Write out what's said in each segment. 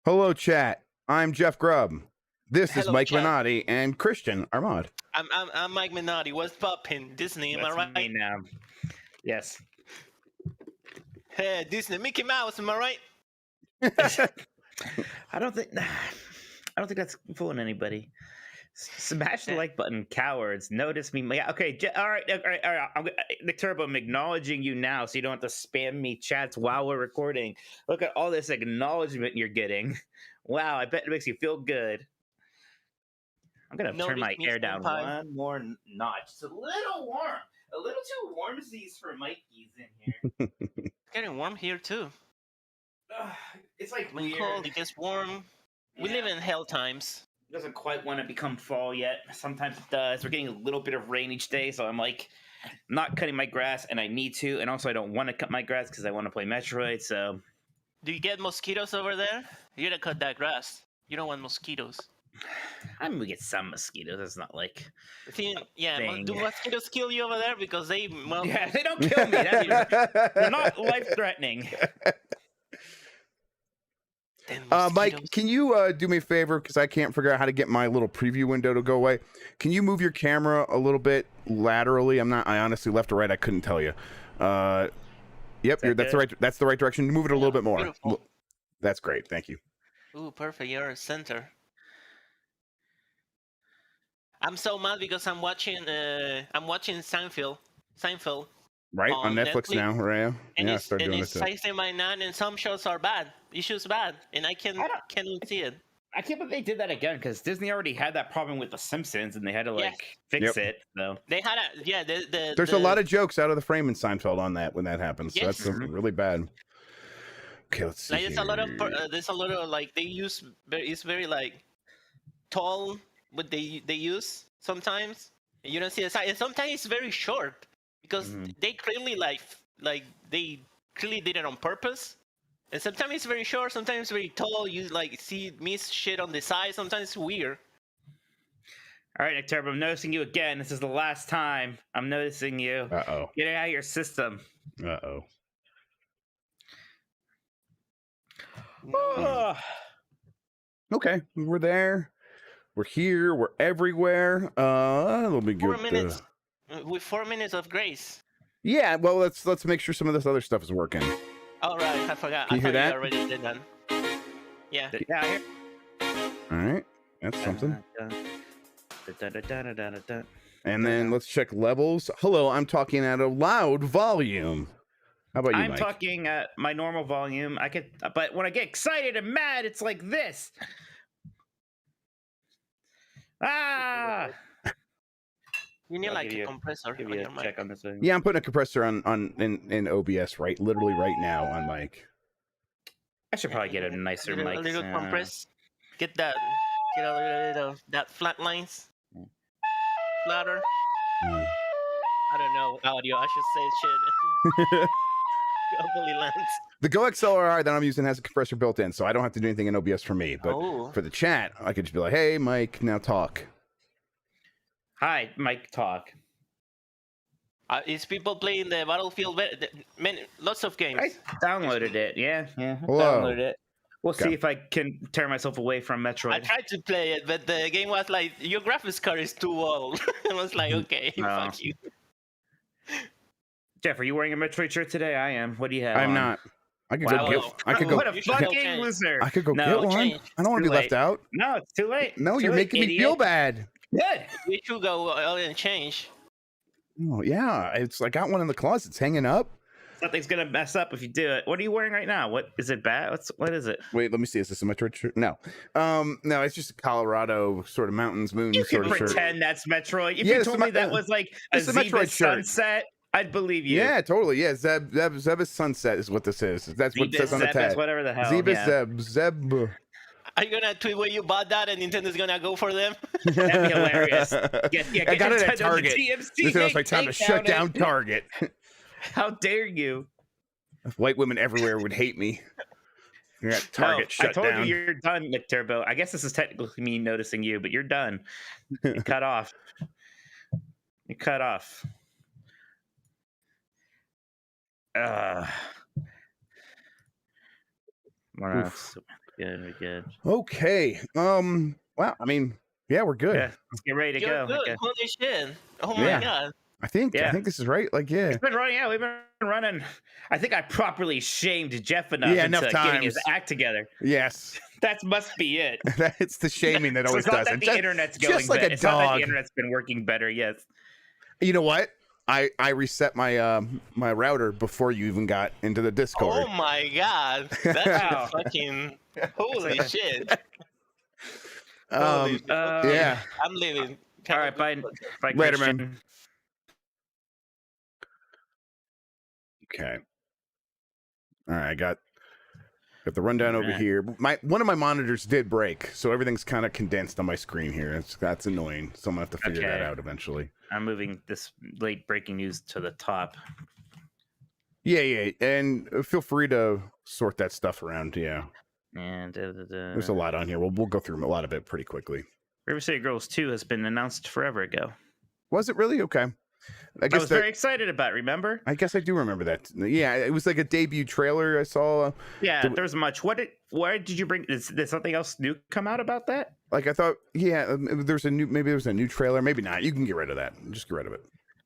Hello, chat. I'm Jeff Grubb. This is Hello, Mike chat. Minotti and Christian Armad. I'm Mike Minotti. What's poppin'? Disney, am I That's right? me now. Yes. Hey, Disney, Mickey Mouse, am I right? I don't think that's fooling anybody. Smash the Yeah. like button, cowards. Notice me. Yeah, okay. All right. Nick Turbo, I'm acknowledging you now, so you don't have to spam me chats while we're recording. Look at all this acknowledgement you're getting. Wow, I bet it makes you feel good. I'm gonna turn my air down one more notch. It's a little warm. A little too warm for Mikey's in here. It's getting warm here too. It's like When weird. cold, it gets warm. We live in hell times. It doesn't quite want to become fall yet. Sometimes it does. We're getting a little bit of rain each day, so I'm like not cutting my grass, and I need to. And also, I don't want to cut my grass because I want to play Metroid. So, Do you get mosquitoes over there? You gotta cut that grass. You don't want mosquitoes. I mean, we get some mosquitoes. It's not like Yeah, do mosquitoes kill you over there? Because they yeah, they don't kill me. They're not life threatening. Mike, can you do me a favor? Because I can't figure out how to get my little preview window to go away. Can you move your camera a little bit laterally? I honestly left or right. I couldn't tell you. Yep, that's the right direction. Move it a little bit more. Beautiful. That's great. Thank you. Ooh, perfect. You're a center. I'm so mad because I'm watching Seinfeld. Right on Netflix now, right? And yeah, it's start doing it's it. sizing by 9, and some shows are bad. Issues bad, and I can't see it. I can't believe they did that again because Disney already had that problem with The Simpsons, and they had to fix it. So they had There's a lot of jokes out of the frame in Seinfeld on that when that happens. So Yes. that's really bad. Okay, let's see. Like, there's a lot of like they use. It's very like tall what they use sometimes. You don't see the side, and sometimes it's very short because they clearly like they clearly did it on purpose. And sometimes it's very short, sometimes it's very tall. You like miss shit on the side. Sometimes it's weird. All right, Nick Turbo, I'm noticing you again. This is the last time I'm noticing you. Uh-oh. Get it out of your system. Uh-oh. Okay, we're there. We're here. We're everywhere. Let me get 4 minutes. With 4 minutes of grace. Yeah, well, let's make sure some of this other stuff is working. All right, I forgot. Can you hear that? You already did that. Yeah. Yeah. All right, that's something. And then let's check levels. Hello, I'm talking at a loud volume. How about you, I'm Mike? talking at my normal volume. But when I get excited and mad, it's like this. You need like a compressor on your mic. Check on this thing. Yeah, I'm putting a compressor in OBS literally right now on mic. I should probably get a nicer mic. A little compress. Get a little bit of that flat lines. Flatter. I don't know audio. I should say shit. Hopefully lands. The Go XLR that I'm using has a compressor built in, so I don't have to do anything in OBS for me. But for the chat, I could just be like, "Hey, Mike, now talk." Hi, Mike, talk. Is people playing the Battlefield? Lots of games. I downloaded it. Yeah. Hello. Downloaded it. We'll see if I can tear myself away from Metroid. I tried to play it, but the game was like, your graphics card is too old. I was like, okay, fuck you. Jeff, are you wearing a Metroid shirt today? I am. What do you have? I'm on? not. I could go get. I could go. What a fucking loser! I could go get one. I don't want to be left out. No, it's too late. No, you're making me feel bad. Good. We should go and change. Oh yeah, I got one in the closet. It's hanging up. Something's gonna mess up if you do it. What are you wearing right now? What is it? Bad? What is it? Wait, let me see. Is this a Metroid shirt? No, no. It's just a Colorado sort of mountains moon You sort can of shirt. pretend that's Metroid. If you told me that was like a Metroid sunset, I'd believe you. Yeah, totally. Yeah, Zeb's sunset is what this is. That's what it says on the tag. Whatever the hell. Zeb. Are you gonna tweet where you bought that and Nintendo's gonna go for them? That'd be hilarious. I got it at Target. This is like time to shut down Target. How dare you? White women everywhere would hate me. You're at Target shut down. I told you you're done, Nick Turbo. I guess this is technically me noticing you, but you're done. You cut off. You cut off. What else? Good, good. Okay. Wow. I mean, yeah, we're good. Yeah, let's get ready to You're go. good. Okay. Holy shit! Oh my Yeah. god! I think this is right. Like, yeah. It's been running. Yeah, we've been running. I think I properly shamed Jeff enough Yeah, into enough getting his times. act together. Yes. That must be it. It's the shaming that So always it's not does that it. the Just, internet's going just like better. a It's not that dog. the internet's been working better. Yes. You know what? I reset my my router before you even got into the Discord. Oh my god! That's fucking holy shit! Holy shit. Okay, yeah. I'm leaving. All right, bye. Bye, Later, Christian. man. Okay. All right, I got the rundown over Alright. here. One of my monitors did break, so everything's kind of condensed on my screen here. That's annoying. So I'm gonna have to figure that Okay. out eventually. I'm moving this late breaking news to the top. Yeah, and feel free to sort that stuff around. Yeah, And there's a lot on here. We'll go through a lot of it pretty quickly. River City Girls 2 has been announced forever ago. Was it really? Okay. I was very excited about it, remember? I guess I do remember that. Yeah, it was like a debut trailer I saw. Yeah, there's much. Why did you bring? Did something else new come out about that? Like I thought, yeah, maybe there was a new trailer. Maybe not. You can get rid of that. Just get rid of it.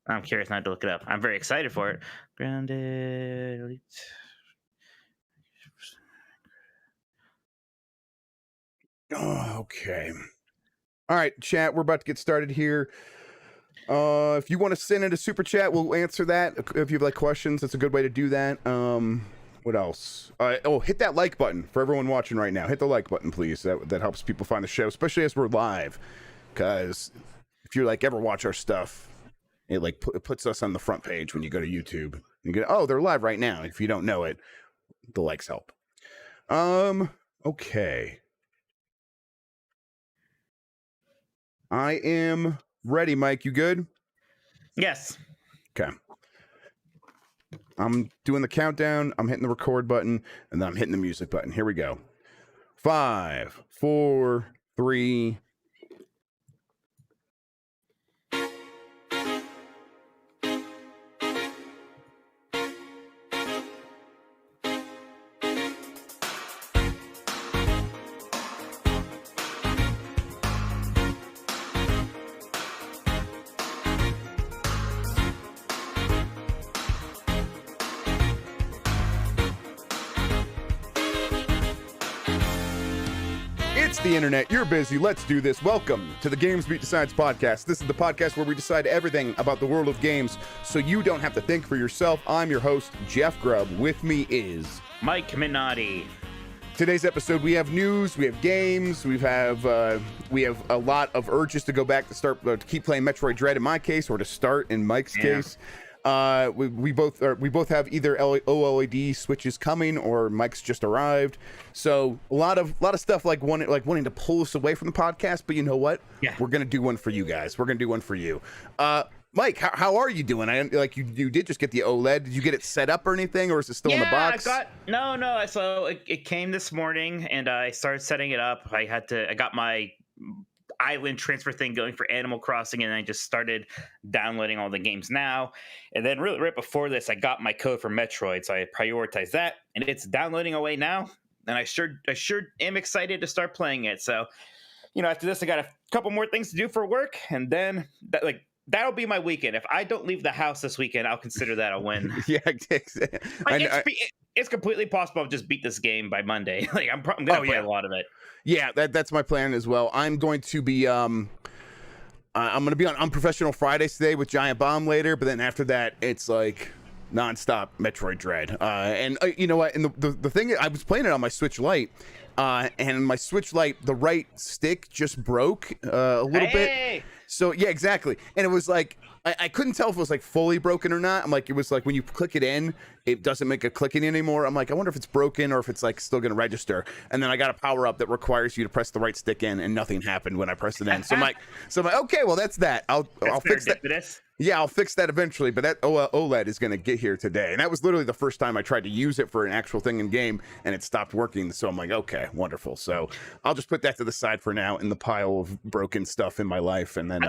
I'm curious not to look it up. I'm very excited for it. Grounded Elite. Oh, okay. All right, chat. We're about to get started here. If you want to send in a super chat, we'll answer that. If you have like questions, that's a good way to do that. What else? Hit that like button for everyone watching right now. Hit the like button, please. That helps people find the show, especially as we're live. Because if you like ever watch our stuff, it like it puts us on the front page when you go to YouTube. You go, oh, they're live right now. If you don't know it, the likes help. Okay. I am ready, Mike. You good? Yes. Okay. I'm doing the countdown. I'm hitting the record button, and then I'm hitting the music button. Here we go. 5, 4, 3. It's the internet. You're busy. Let's do this. Welcome to the GamesBeat Decides podcast. This is the podcast where we decide everything about the world of games so you don't have to think for yourself. I'm your host, Jeff Grubb. With me is Mike Minotti. Today's episode, we have news, we have games, we have a lot of urges to go back to start to keep playing Metroid Dread in my case, or to start in Mike's case. We both have either OLED switches coming, or Mike's just arrived. So a lot of stuff like wanting to pull us away from the podcast. But you know what? Yeah. We're gonna do one for you guys. We're gonna do one for you. Mike, how are you doing? You did just get the OLED. Did you get it set up or anything, or is it still in the box? No. So it came this morning, and I started setting it up. I got my island transfer thing going for Animal Crossing, and I just started downloading all the games now. And then really right before this, I got my code for Metroid, so I prioritized that, and it's downloading away now. And I sure am excited to start playing it. So, after this, I got a couple more things to do for work, and then that'll be my weekend. If I don't leave the house this weekend, I'll consider that a win. Yeah, it's completely possible I'll just beat this game by Monday. I'm gonna play a lot of it. Yeah, that's my plan as well. I'm going to be I'm going to be on Unprofessional Fridays today with Giant Bomb later, but then after that, it's like nonstop Metroid Dread. And you know what? And the thing, I was playing it on my Switch Lite, and my Switch Lite, the right stick just broke a little bit. So yeah, exactly. And it was like I couldn't tell if it was like fully broken or not. I'm like, it was like when you click it in, it doesn't make a clicking anymore. I'm like, I wonder if it's broken or if it's like still gonna register. And then I got a power up that requires you to press the right stick in, and nothing happened when I pressed it in. So I'm like, okay, well that's that. I'll fix that. Yeah, I'll fix that eventually. But that OLED is gonna get here today, and that was literally the first time I tried to use it for an actual thing in game, and it stopped working. So I'm like, okay, wonderful. So I'll just put that to the side for now in the pile of broken stuff in my life, and then.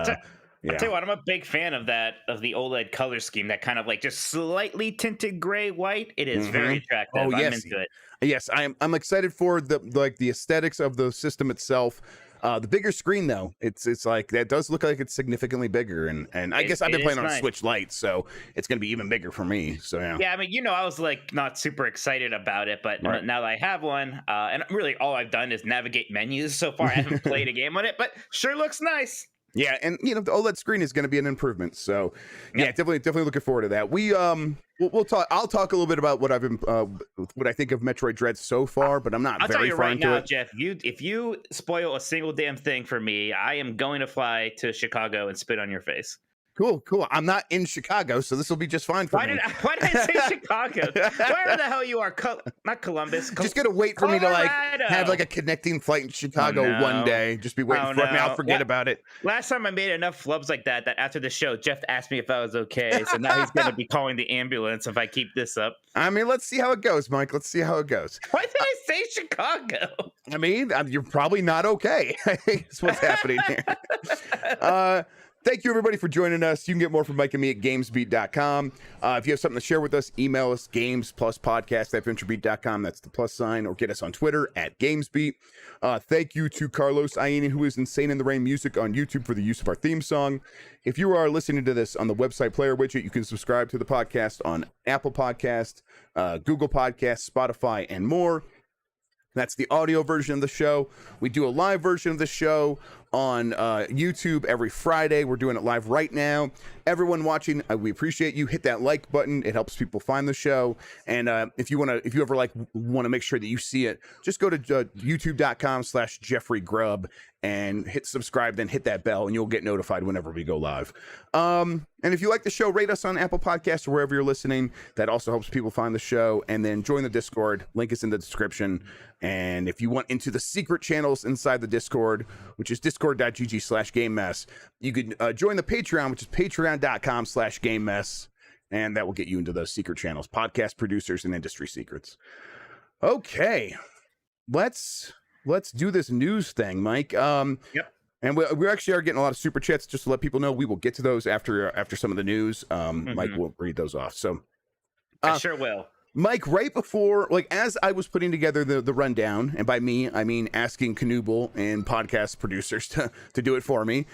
I'll tell you what, I'm a big fan of that, of the OLED color scheme, that kind of like just slightly tinted gray white. It is very attractive. Oh, I'm yes. into it. Yes, I'm excited for the aesthetics of the system itself. The bigger screen though, it's like that does look like it's significantly bigger, and I guess I've been playing on a Switch Lite, so it's gonna be even bigger for me. So yeah. Yeah, I mean, I was like not super excited about it, but now that I have one, and really all I've done is navigate menus so far. I haven't played a game on it, but sure looks nice. Yeah, and the OLED screen is going to be an improvement. So, yeah, definitely looking forward to that. We'll talk. I'll talk a little bit about what I've been, what I think of Metroid Dread so far, but I'm not I'll very tell you far right into now, it. Jeff. If you spoil a single damn thing for me, I am going to fly to Chicago and spit on your face. Cool. I'm not in Chicago, so this will be just fine for me. Why did I say Chicago? Where the hell you are? Not Columbus. Just gonna wait for me to have a connecting flight in Chicago one day. Just be waiting for me. I'll forget about it. Last time I made enough flubs like that after the show, Jeff asked me if I was okay. So now he's gonna be calling the ambulance if I keep this up. I mean, let's see how it goes, Mike. Let's see how it goes. Why did I say Chicago? I mean, you're probably not okay. That's what's happening here. Thank you, everybody, for joining us. You can get more from Mike and me at GamesBeat.com. If you have something to share with us, email us, games+podcast@venturebeat.com. That's the plus sign. Or get us on Twitter at GamesBeat. Thank you to Carlos Aini, who is Insane in the Rain Music on YouTube, for the use of our theme song. If you are listening to this on the website player widget, you can subscribe to the podcast on Apple Podcast, Google Podcast, Spotify, and more. That's the audio version of the show. We do a live version of the show on YouTube every Friday. We're doing it live right now. Everyone watching, we appreciate you. Hit that like button. It helps people find the show. And if you ever want to make sure that you see it, just go to youtube.com/Jeffrey Grubb and hit subscribe, then hit that bell, and you'll get notified whenever we go live. And if you like the show, rate us on Apple Podcasts or wherever you're listening. That also helps people find the show. And then join the Discord. Link is in the description. And if you want into the secret channels inside the Discord, which is discord.gg/GameMess, you could join the Patreon, which is patreon.com/GameMess. And that will get you into those secret channels, podcast producers and industry secrets. Okay, let's do this news thing, Mike. Yep. And we actually are getting a lot of super chats. Just to let people know, we will get to those after some of the news. Mike will read those off. So I sure will. Mike, right before, as I was putting together the rundown, and by me, I mean asking Canoodle and podcast producers to do it for me,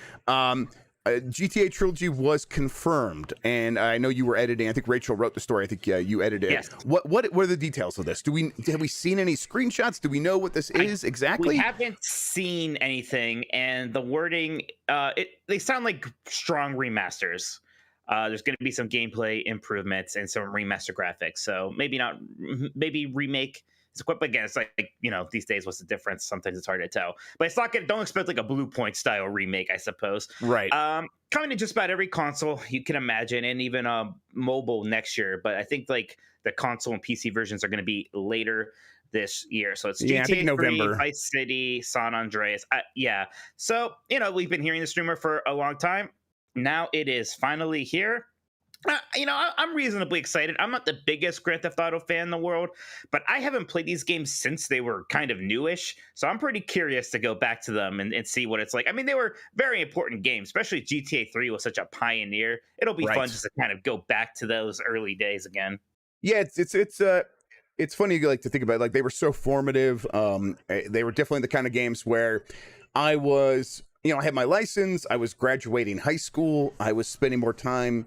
GTA Trilogy was confirmed, and I know you were editing. I think Rachel wrote the story. I think you edited it. Yes. What are the details of this? Have we seen any screenshots? Do we know what this is exactly? We haven't seen anything, and the wording, they sound like strong remasters. There's going to be some gameplay improvements and some remaster graphics. So maybe remake. But again, it's like these days, what's the difference? Sometimes it's hard to tell. But it's not don't expect like a Blue Point style remake, I suppose. Right. Coming to just about every console you can imagine, and even mobile next year. But I think like the console and PC versions are going to be later this year. So it's GTA 3, November. Vice City, San Andreas. Yeah. So we've been hearing this rumor for a long time. Now it is finally here. I'm reasonably excited. I'm not the biggest Grand Theft Auto fan in the world, but I haven't played these games since they were kind of newish. So I'm pretty curious to go back to them and see what it's like. I mean, they were very important games, especially GTA 3 was such a pioneer. It'll be fun just to kind of go back to those early days again. Yeah, it's funny to think about it. They were so formative. They were definitely the kind of games where I was, I had my license, I was graduating high school, I was spending more time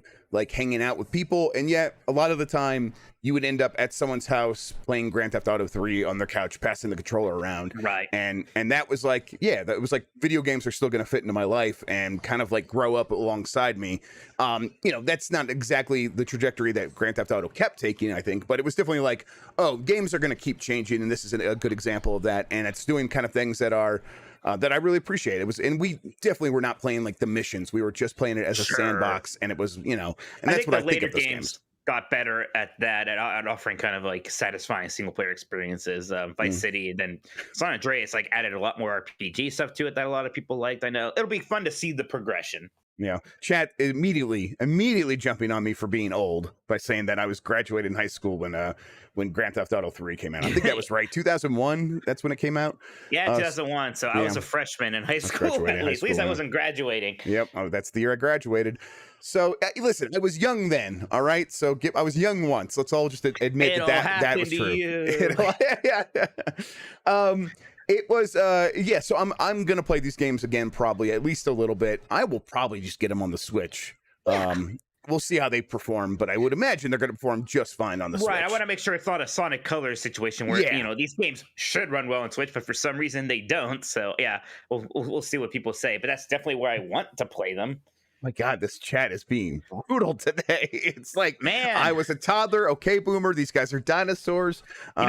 hanging out with people, and yet a lot of the time you would end up at someone's house playing Grand Theft Auto 3 on their couch, passing the controller around. Right. And that was that was video games are still going to fit into my life and kind of grow up alongside me. That's not exactly the trajectory that Grand Theft Auto kept taking, I think, but it was definitely games are going to keep changing, and this is a good example of that. And it's doing kind of things that are that I really appreciate. And we definitely were not playing the missions. We were just playing it as a sandbox, and it was, and that's what I think of those games. Got better at that, at offering kind of satisfying single player experiences. Vice City, and then San Andreas added a lot more RPG stuff to it that a lot of people liked. I know it'll be fun to see the progression. Yeah, chat immediately jumping on me for being old by saying that I was graduated in high school when Grand Theft Auto 3 came out. I think that was right. 2001. That's when it came out. Yeah, 2001. So I was a freshman in high school. At least I wasn't graduating. Yep. Oh, that's the year I graduated. So listen, I was young then. All right. So I was young once. Let's all just admit that was true. It was so I'm gonna play these games again, probably at least a little bit. I will probably just get them on the Switch. We'll see how they perform, but I would imagine they're gonna perform just fine on the Switch. Right, I want to make sure it's not a Sonic Colors situation where these games should run well on Switch, but for some reason they don't. So yeah, we'll see what people say, but that's definitely where I want to play them. My God, this chat is being brutal today. It's like, man, I was a toddler. Okay, boomer. These guys are dinosaurs. They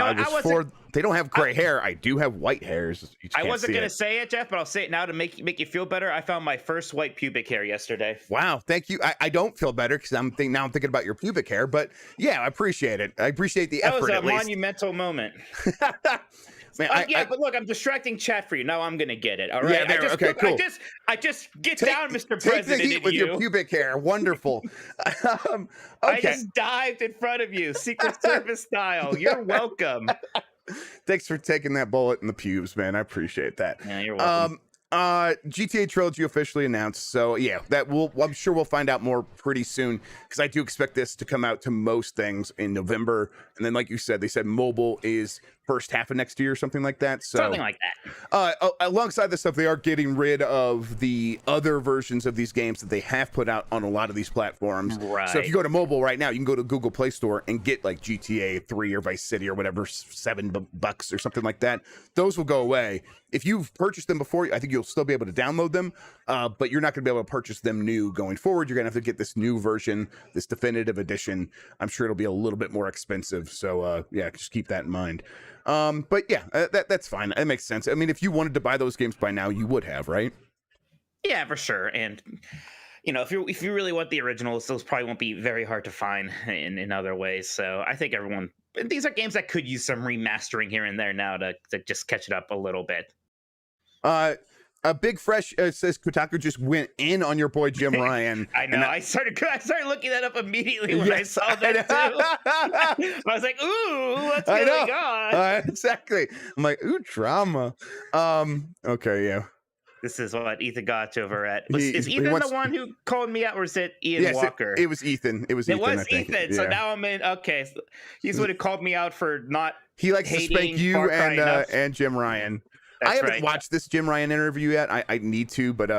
don't have gray hair. I do have white hairs. I wasn't going to say it, Jeff, but I'll say it now to make you feel better. I found my first white pubic hair yesterday. Wow, thank you. I don't feel better because I'm thinking about your pubic hair, but yeah, I appreciate it. I appreciate the effort. That was a monumental moment. Man, but look, I'm distracting chat for you. Now I'm gonna get it. All right. Yeah, cool. I just get down, Mr. President. Take the heat with your pubic hair. Wonderful. Okay. I just dived in front of you, Secret Service style. You're welcome. Thanks for taking that bullet in the pubes, man. I appreciate that. Yeah, you're welcome. GTA Trilogy officially announced, so yeah, I'm sure we'll find out more pretty soon, because I do expect this to come out to most things in November, and then like you said, they said mobile is first half of next year or something like that. So something like that. Alongside this stuff, they are getting rid of the other versions of these games that they have put out on a lot of these platforms. Right. So if you go to mobile right now, you can go to Google Play Store and get like GTA 3 or Vice City or whatever, $7 or something like that. Those will go away. If you've purchased them before, I think you'll still be able to download them, but you're not going to be able to purchase them new going forward. You're going to have to get this new version, this definitive edition. I'm sure it'll be a little bit more expensive. So yeah, just keep that in mind. But yeah, that's fine. That makes sense. I mean, if you wanted to buy those games by now, you would have, right? Yeah, for sure. And if you really want the originals, those probably won't be very hard to find in other ways. So I think these are games that could use some remastering here and there now to just catch it up a little bit. A Big Fresh says Kotaku just went in on your boy Jim Ryan. I know. I started looking that up immediately when I saw that too. I was like, "Ooh, what's going on?" Exactly. I'm like, "Ooh, drama." Okay, yeah. This is what Ethan got over at. Is Ethan the one who called me out, or is it Ian Walker? It was Ethan. It was Ethan. Ethan. So now I'm in. Okay, so he's the one who called me out for not. He likes to spank you and Jim Ryan. I haven't watched this Jim Ryan interview yet. I need to, but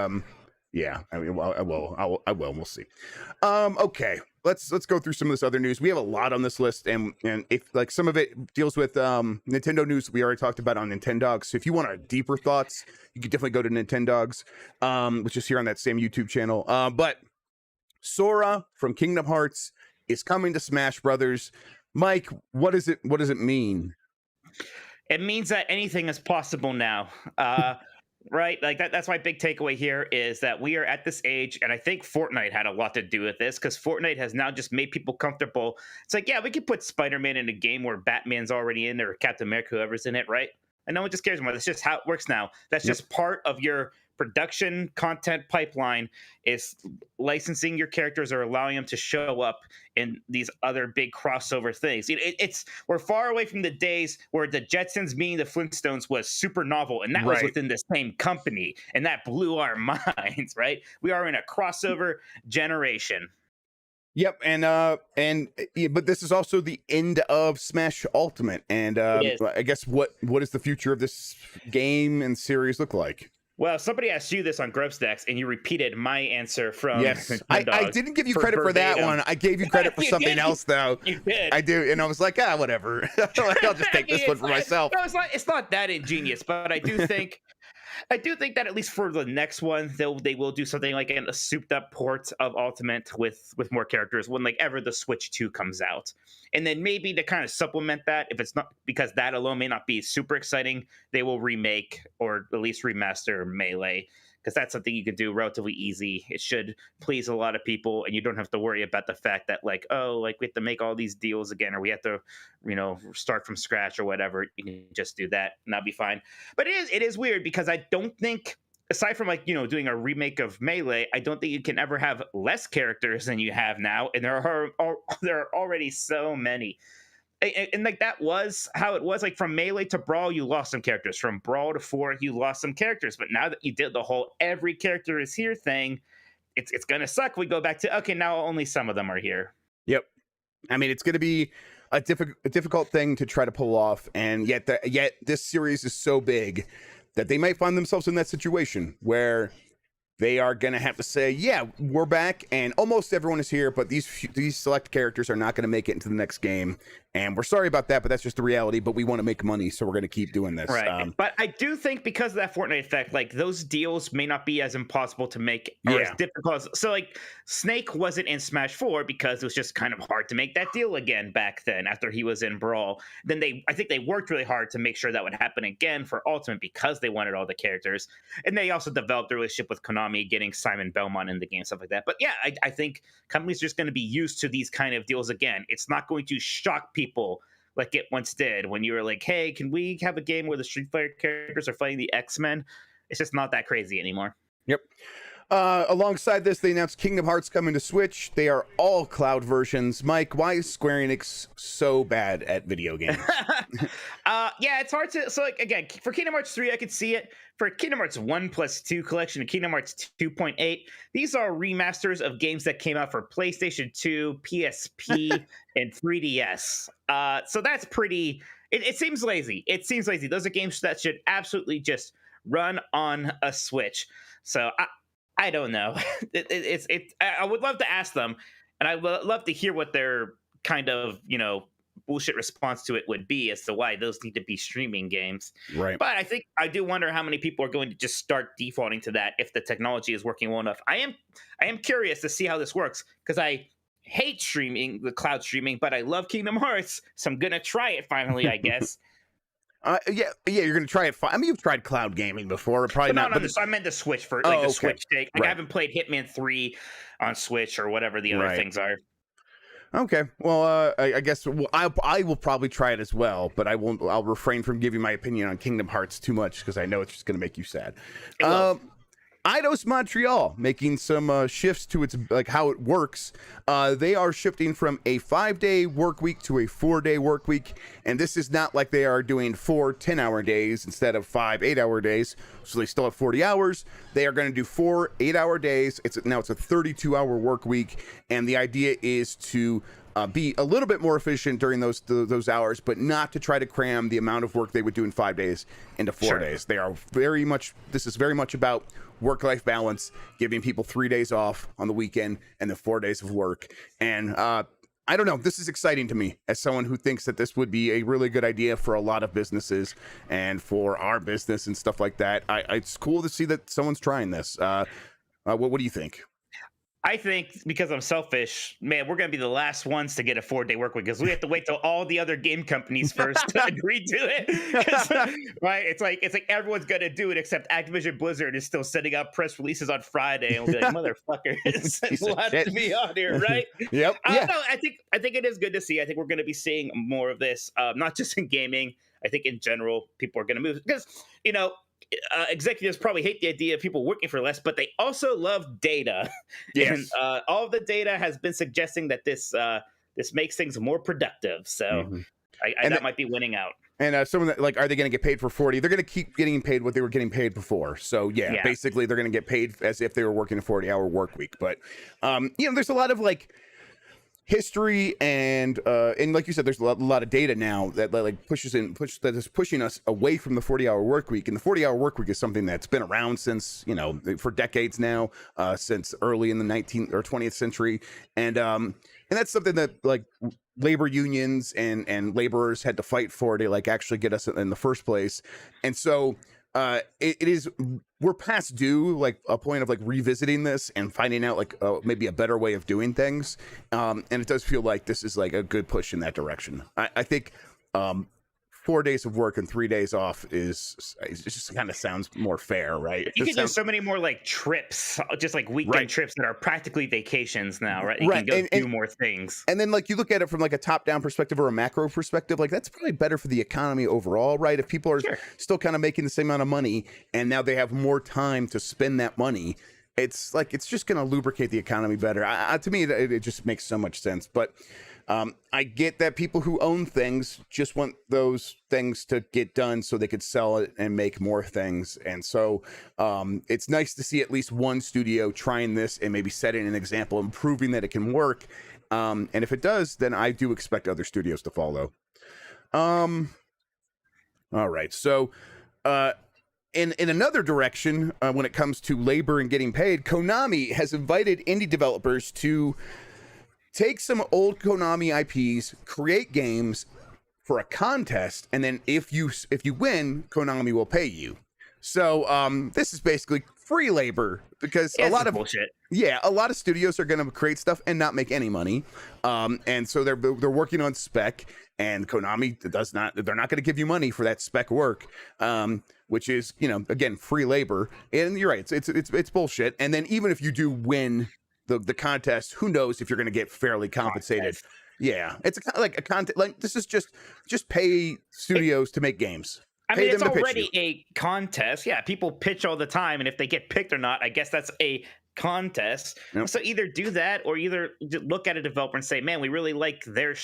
yeah, I mean, I will. We'll see. Okay, let's go through some of this other news. We have a lot on this list, and if like some of it deals with Nintendo news we already talked about on Nintendogs. So if you want deeper thoughts, you could definitely go to Nintendogs, which is here on that same YouTube channel. But Sora from Kingdom Hearts is coming to Smash Brothers. Mike, what does it mean? It means that anything is possible now, right? Like that's my big takeaway here is that we are at this age, and I think Fortnite had a lot to do with this, because Fortnite has now just made people comfortable. It's like, yeah, we could put Spider-Man in a game where Batman's already in there, or Captain America, whoever's in it, right? And no one just cares more. That's just how it works now. That's just part of your production content pipeline, is licensing your characters or allowing them to show up in these other big crossover things. We're far away from the days where the Jetsons meeting the Flintstones was super novel, and that was within the same company, and that blew our minds, right? We are in a crossover generation. Yep, but this is also the end of Smash Ultimate, and I guess what does the future of this game and series look like? Well, somebody asked you this on Grubstacks, and you repeated my answer from. Yes, I didn't give you credit for that one. I gave you credit for something else, though. You did. I do, and I was like, whatever. I'll just take this one for myself. No, it's not that ingenious, but I do think. I do think that at least for the next one, they will do something like a souped-up port of Ultimate with more characters when ever the Switch 2 comes out. And then maybe to kind of supplement that, if it's not, because that alone may not be super exciting, they will remake or at least remaster Melee, because that's something you can do relatively easy. It should please a lot of people, and you don't have to worry about the fact that we have to make all these deals again, or we have to, start from scratch or whatever. You can just do that, and that'll be fine. But it is weird, because I don't think aside from like doing a remake of Melee, I don't think you can ever have less characters than you have now, and there are already so many. And like that was how it was. Like from Melee to Brawl, you lost some characters. From Brawl to 4, you lost some characters. But now that you did the whole every character is here thing, it's gonna suck. We go back to okay, now only some of them are here. Yep. I mean, it's going to be a difficult thing to try to pull off, and yet this series is so big that they might find themselves in that situation where they are going to have to say, yeah, we're back and almost everyone is here, but these select characters are not going to make it into the next game. And we're sorry about that, but that's just the reality. But we want to make money, so we're going to keep doing this. Right. But I do think because of that Fortnite effect, like those deals may not be as impossible to make or as difficult. So like Snake wasn't in Smash 4 because it was just kind of hard to make that deal again back then after he was in Brawl. Then I think they worked really hard to make sure that would happen again for Ultimate because they wanted all the characters. And they also developed a relationship with Konami, getting Simon Belmont in the game, stuff like that. But yeah, I think companies are just going to be used to these kind of deals again. It's not going to shock people like it once did when you were like, hey, can we have a game where the Street Fighter characters are fighting the X-Men? It's just not that crazy anymore. Yep. Alongside this, they announced Kingdom Hearts coming to Switch. They are all cloud versions. Mike, why is Square Enix so bad at video games? Yeah, it's hard to. So, like, again, for Kingdom Hearts 3, I could see it. For Kingdom Hearts 1+2 collection and Kingdom Hearts 2.8, these are remasters of games that came out for PlayStation 2, PSP, and 3DS. So that's pretty. It seems lazy. It seems lazy. Those are games that should absolutely just run on a Switch. So I don't know. I would love to ask them, and I would love to hear what their kind of bullshit response to it would be as to why those need to be streaming games. Right. But I do wonder how many people are going to just start defaulting to that if the technology is working well enough. I am curious to see how this works because I hate streaming, the cloud streaming, but I love Kingdom Hearts, so I'm gonna try it finally, I guess. Yeah, you're gonna try it. I mean, you've tried cloud gaming before, probably but not. No, I meant the Switch for the Switch take. Like, I haven't played Hitman 3 on Switch or whatever the other things are. Okay, well, I guess I will probably try it as well, but I'll refrain from giving my opinion on Kingdom Hearts too much because I know it's just gonna make you sad. Eidos Montreal making some shifts to its how it works. They are shifting from a 5-day work week to a 4-day work week, and this is not like they are doing 4 10-hour days instead of 5 8-hour days. So they still have 40 hours. They are going to do 4 8-hour days. It's a 32-hour work week, and the idea is to be a little bit more efficient during those hours, but not to try to cram the amount of work they would do in 5 days into 4 days. This is very much about work-life balance, giving people 3 days off on the weekend and then 4 days of work. And I don't know, this is exciting to me as someone who thinks that this would be a really good idea for a lot of businesses and for our business and stuff like that. It's cool to see that someone's trying this. What do you think? I think because I'm selfish, man, we're going to be the last ones to get a 4-day work week because we have to wait till all the other game companies first to agree to it. Right? It's like everyone's going to do it except Activision Blizzard is still setting up press releases on Friday and we'll be like, motherfuckers, let me on here, right? Yep. No, I think it is good to see. I think we're going to be seeing more of this, not just in gaming. I think in general, people are going to move because, executives probably hate the idea of people working for less, but they also love data. Yes. And all of the data has been suggesting that this makes things more productive. So that might be winning out. And someone that are they going to get paid for 40? They're going to keep getting paid what they were getting paid before. So yeah. Basically they're going to get paid as if they were working a 40-hour work week. But there's a lot of history and like you said, there's a lot of data now that that is pushing us away from the 40-hour work week. And the 40-hour work week is something that's been around since for decades now, since early in the 19th or 20th century, and that's something that labor unions and laborers had to fight for to actually get us in the first place. And so we're past due, a point of revisiting this and finding out maybe a better way of doing things. And it does feel like this is a good push in that direction. I think 4 days of work and 3 days off is it just kind of sounds more fair, right? You can do sounds, so many more like trips, just like weekend Right. trips that are practically vacations now, right? You Right, can go do and- more things. and then like you look at it from like a top-down perspective or a macro perspective, like that's probably better for the economy overall, right? If people are Sure. still kind of making the same amount of money and now they have more time to spend that money, it's just going to lubricate the economy better. To me, it just makes so much sense. But I get that people who own things just want those things to get done so they could sell it and make more things. And so it's nice to see at least one studio trying this and maybe setting an example and proving that it can work. And if it does, then I do expect other studios to follow. All right. So in another direction, when it comes to labor and getting paid, Konami has invited indie developers to take some old Konami IPs, create games for a contest, and then if you win, Konami will pay you. So this is basically free labor because a lot of bullshit. Yeah, a lot of studios are going to create stuff and not make any money, and so they're working on spec, and Konami they're not going to give you money for that spec work, which is again free labor. And you're right, it's bullshit. And then even if you do win the contest, who knows if you're going to get fairly compensated? Yeah, it's like a contest. Like this is just pay studios to make games. I mean, it's already a contest. Yeah, people pitch all the time, and if they get picked or not, I guess that's a contest. Yep. So either do that or either look at a developer and say, man, we really like their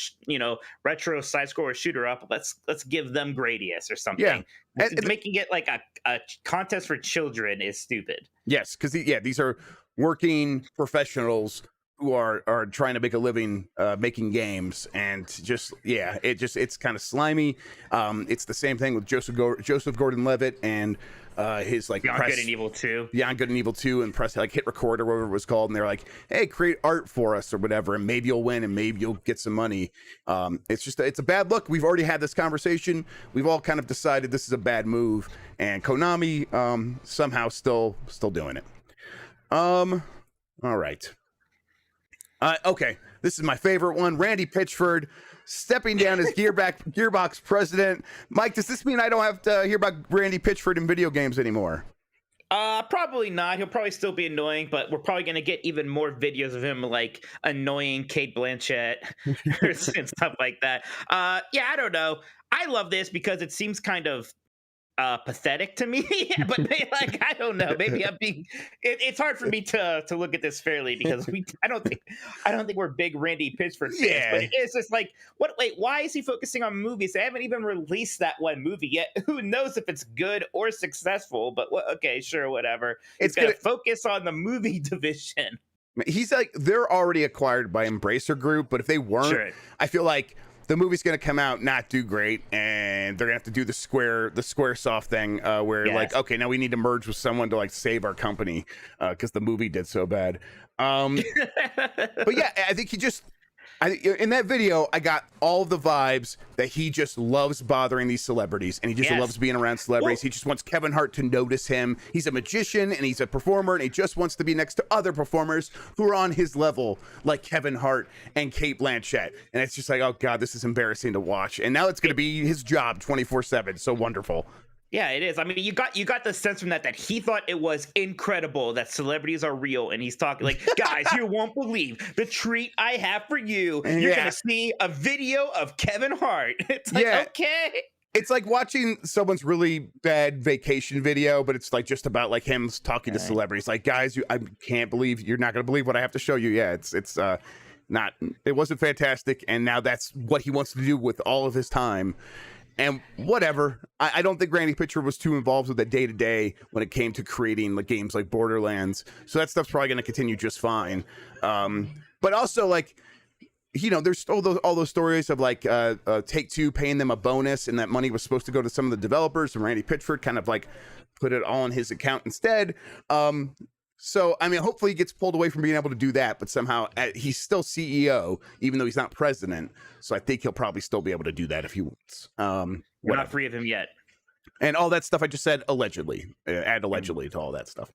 retro side scroller shooter up. Let's give them Gradius or something. Yeah. And making it like a contest for children is stupid. Yes, because these are working professionals who are trying to make a living making games, and it's kind of slimy. It's the same thing with Joseph Gordon-Levitt and his like Beyond Good and Evil 2. Beyond Good and Evil 2, and press like hit record or whatever it was called, and they're like, hey, create art for us or whatever, and maybe you'll win and maybe you'll get some money. It's a bad look. We've already had this conversation. We've all kind of decided this is a bad move, and Konami somehow still doing it. All right. Okay, this is my favorite one. Randy Pitchford stepping down as Gearbox president. Mike, does this mean I don't have to hear about Randy Pitchford in video games anymore? Probably not. He'll probably still be annoying, but we're probably going to get even more videos of him like annoying Cate Blanchett and stuff like that. Yeah, I don't know. I love this because it seems kind of pathetic to me, but like I don't know, maybe I'm being it's hard for me to look at this fairly because I don't think we're big Randy Pitchford fans, but it's just like why is he focusing on movies? They haven't even released that one movie yet. Who knows if it's good or successful, but okay, sure, whatever. It's gonna focus on the movie division. He's like, they're already acquired by Embracer Group, but if they weren't, sure. I feel like the movie's going to come out, not do great, and they're going to have to do the Squaresoft thing where like, okay, now we need to merge with someone to like save our company because the movie did so bad. But yeah, I think in that video, I got all the vibes that he just loves bothering these celebrities, and he just loves being around celebrities. He just wants Kevin Hart to notice him. He's a magician, and he's a performer, and he just wants to be next to other performers who are on his level, like Kevin Hart and Cate Blanchett. And it's just like, oh God, this is embarrassing to watch. And now it's going to be his job 24/7. So wonderful. Yeah, it is. I mean, you got the sense from that he thought it was incredible that celebrities are real, and he's talking like, guys, you won't believe the treat I have for you. You're gonna see a video of Kevin Hart. It's like, okay. It's like watching someone's really bad vacation video, but it's like just about like him talking to celebrities. Like, guys, I can't believe you're not gonna believe what I have to show you. Yeah, it wasn't fantastic, and now that's what he wants to do with all of his time. And whatever, I don't think Randy Pitchford was too involved with the day-to-day when it came to creating like games like Borderlands. So that stuff's probably going to continue just fine. But also, like, there's all those stories of like Take-Two paying them a bonus, and that money was supposed to go to some of the developers, and Randy Pitchford kind of like put it all on his account instead. So, I mean, hopefully he gets pulled away from being able to do that, but somehow he's still CEO, even though he's not president. So I think he'll probably still be able to do that if he wants. We're not free of him yet. And all that stuff I just said, allegedly. Add allegedly to all that stuff.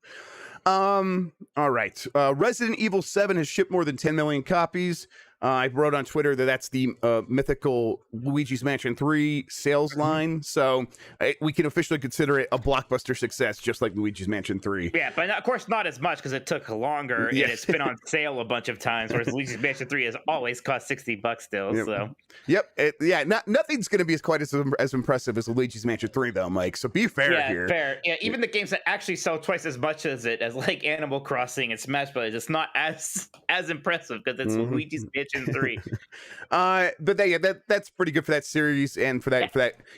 All right. Resident Evil 7 has shipped more than 10 million copies. I wrote on Twitter that that's the mythical Luigi's Mansion 3 sales line. So we can officially consider it a blockbuster success, just like Luigi's Mansion 3. Yeah, but of course not as much because it took longer and it's been on sale a bunch of times, whereas Luigi's Mansion 3 has always cost $60 still. Yep. So Nothing's going to be quite as impressive as Luigi's Mansion 3, though, Mike. So be fair here. Fair. Yeah, even the games that actually sell twice as much as it, as like Animal Crossing and Smash Bros., it's not as impressive because it's Luigi's Mansion 3. But that's pretty good for that series and for that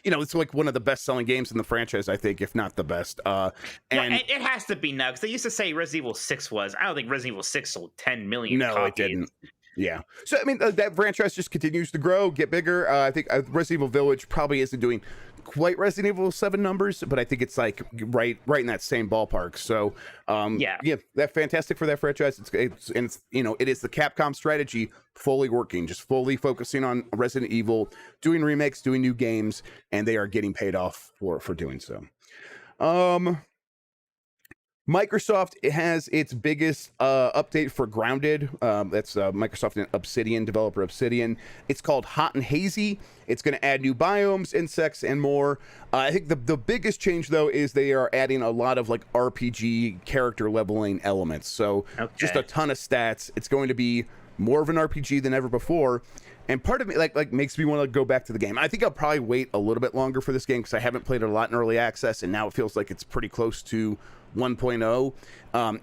it's like one of the best selling games in the franchise, I think, if not the best. And it has to be now because they used to say Resident Evil 6 was. I don't think Resident Evil 6 sold 10 million. No, copies. it didn't. Yeah. So I mean, that franchise just continues to grow, get bigger. I think Resident Evil Village probably isn't doing quite Resident Evil 7 numbers, but I think it's like right in that same ballpark. So that fantastic for that franchise. It's it is the Capcom strategy fully working, just fully focusing on Resident Evil, doing remakes, doing new games, and they are getting paid off for doing so. Microsoft has its biggest update for Grounded. That's Microsoft and Obsidian, developer Obsidian. It's called Hot and Hazy. It's going to add new biomes, insects, and more. I think the biggest change, though, is they are adding a lot of like RPG character leveling elements. So just a ton of stats. It's going to be more of an RPG than ever before. And part of me like makes me want to go back to the game. I think I'll probably wait a little bit longer for this game because I haven't played it a lot in early access, and now it feels like it's pretty close to 1.0.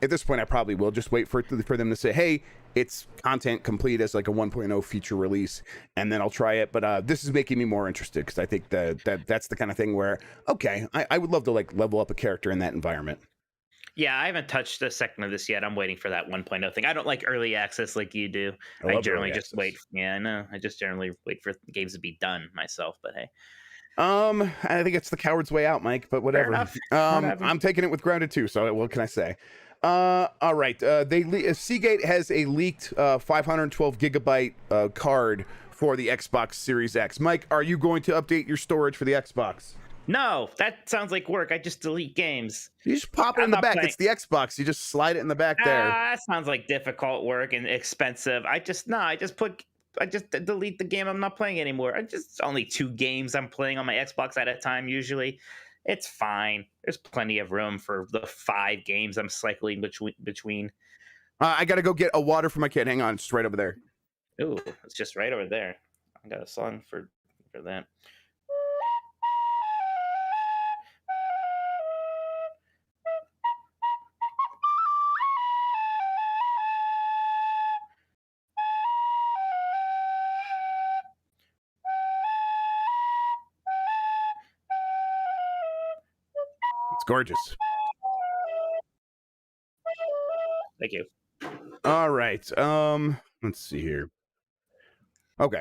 At this point, I probably will just wait for them to say, hey, it's content complete as like a 1.0 feature release, and then I'll try it. But this is making me more interested because I think that's the kind of thing where, okay, I would love to like level up a character in that environment. Yeah, I haven't touched a second of this yet. I'm waiting for that 1.0 thing. I don't like early access like you do. I generally just wait. Yeah, I know. I just generally wait for games to be done myself. But hey, I think it's the coward's way out, Mike. But whatever. I'm taking it with Grounded too. So what can I say? All right. Seagate has a leaked 512 gigabyte card for the Xbox Series X. Mike, are you going to update your storage for the Xbox? No, that sounds like work. I just delete games. You just pop it in the back. It's the Xbox. You just slide it in the back there. That sounds like difficult work and expensive. I just delete the game I'm not playing anymore. Only 2 games I'm playing on my Xbox at a time usually. It's fine. There's plenty of room for the 5 games I'm cycling between. I got to go get a water for my kid. Hang on, it's right over there. Ooh, it's just right over there. I got a song for that. It's gorgeous. Thank you. All right. Let's see here. Okay.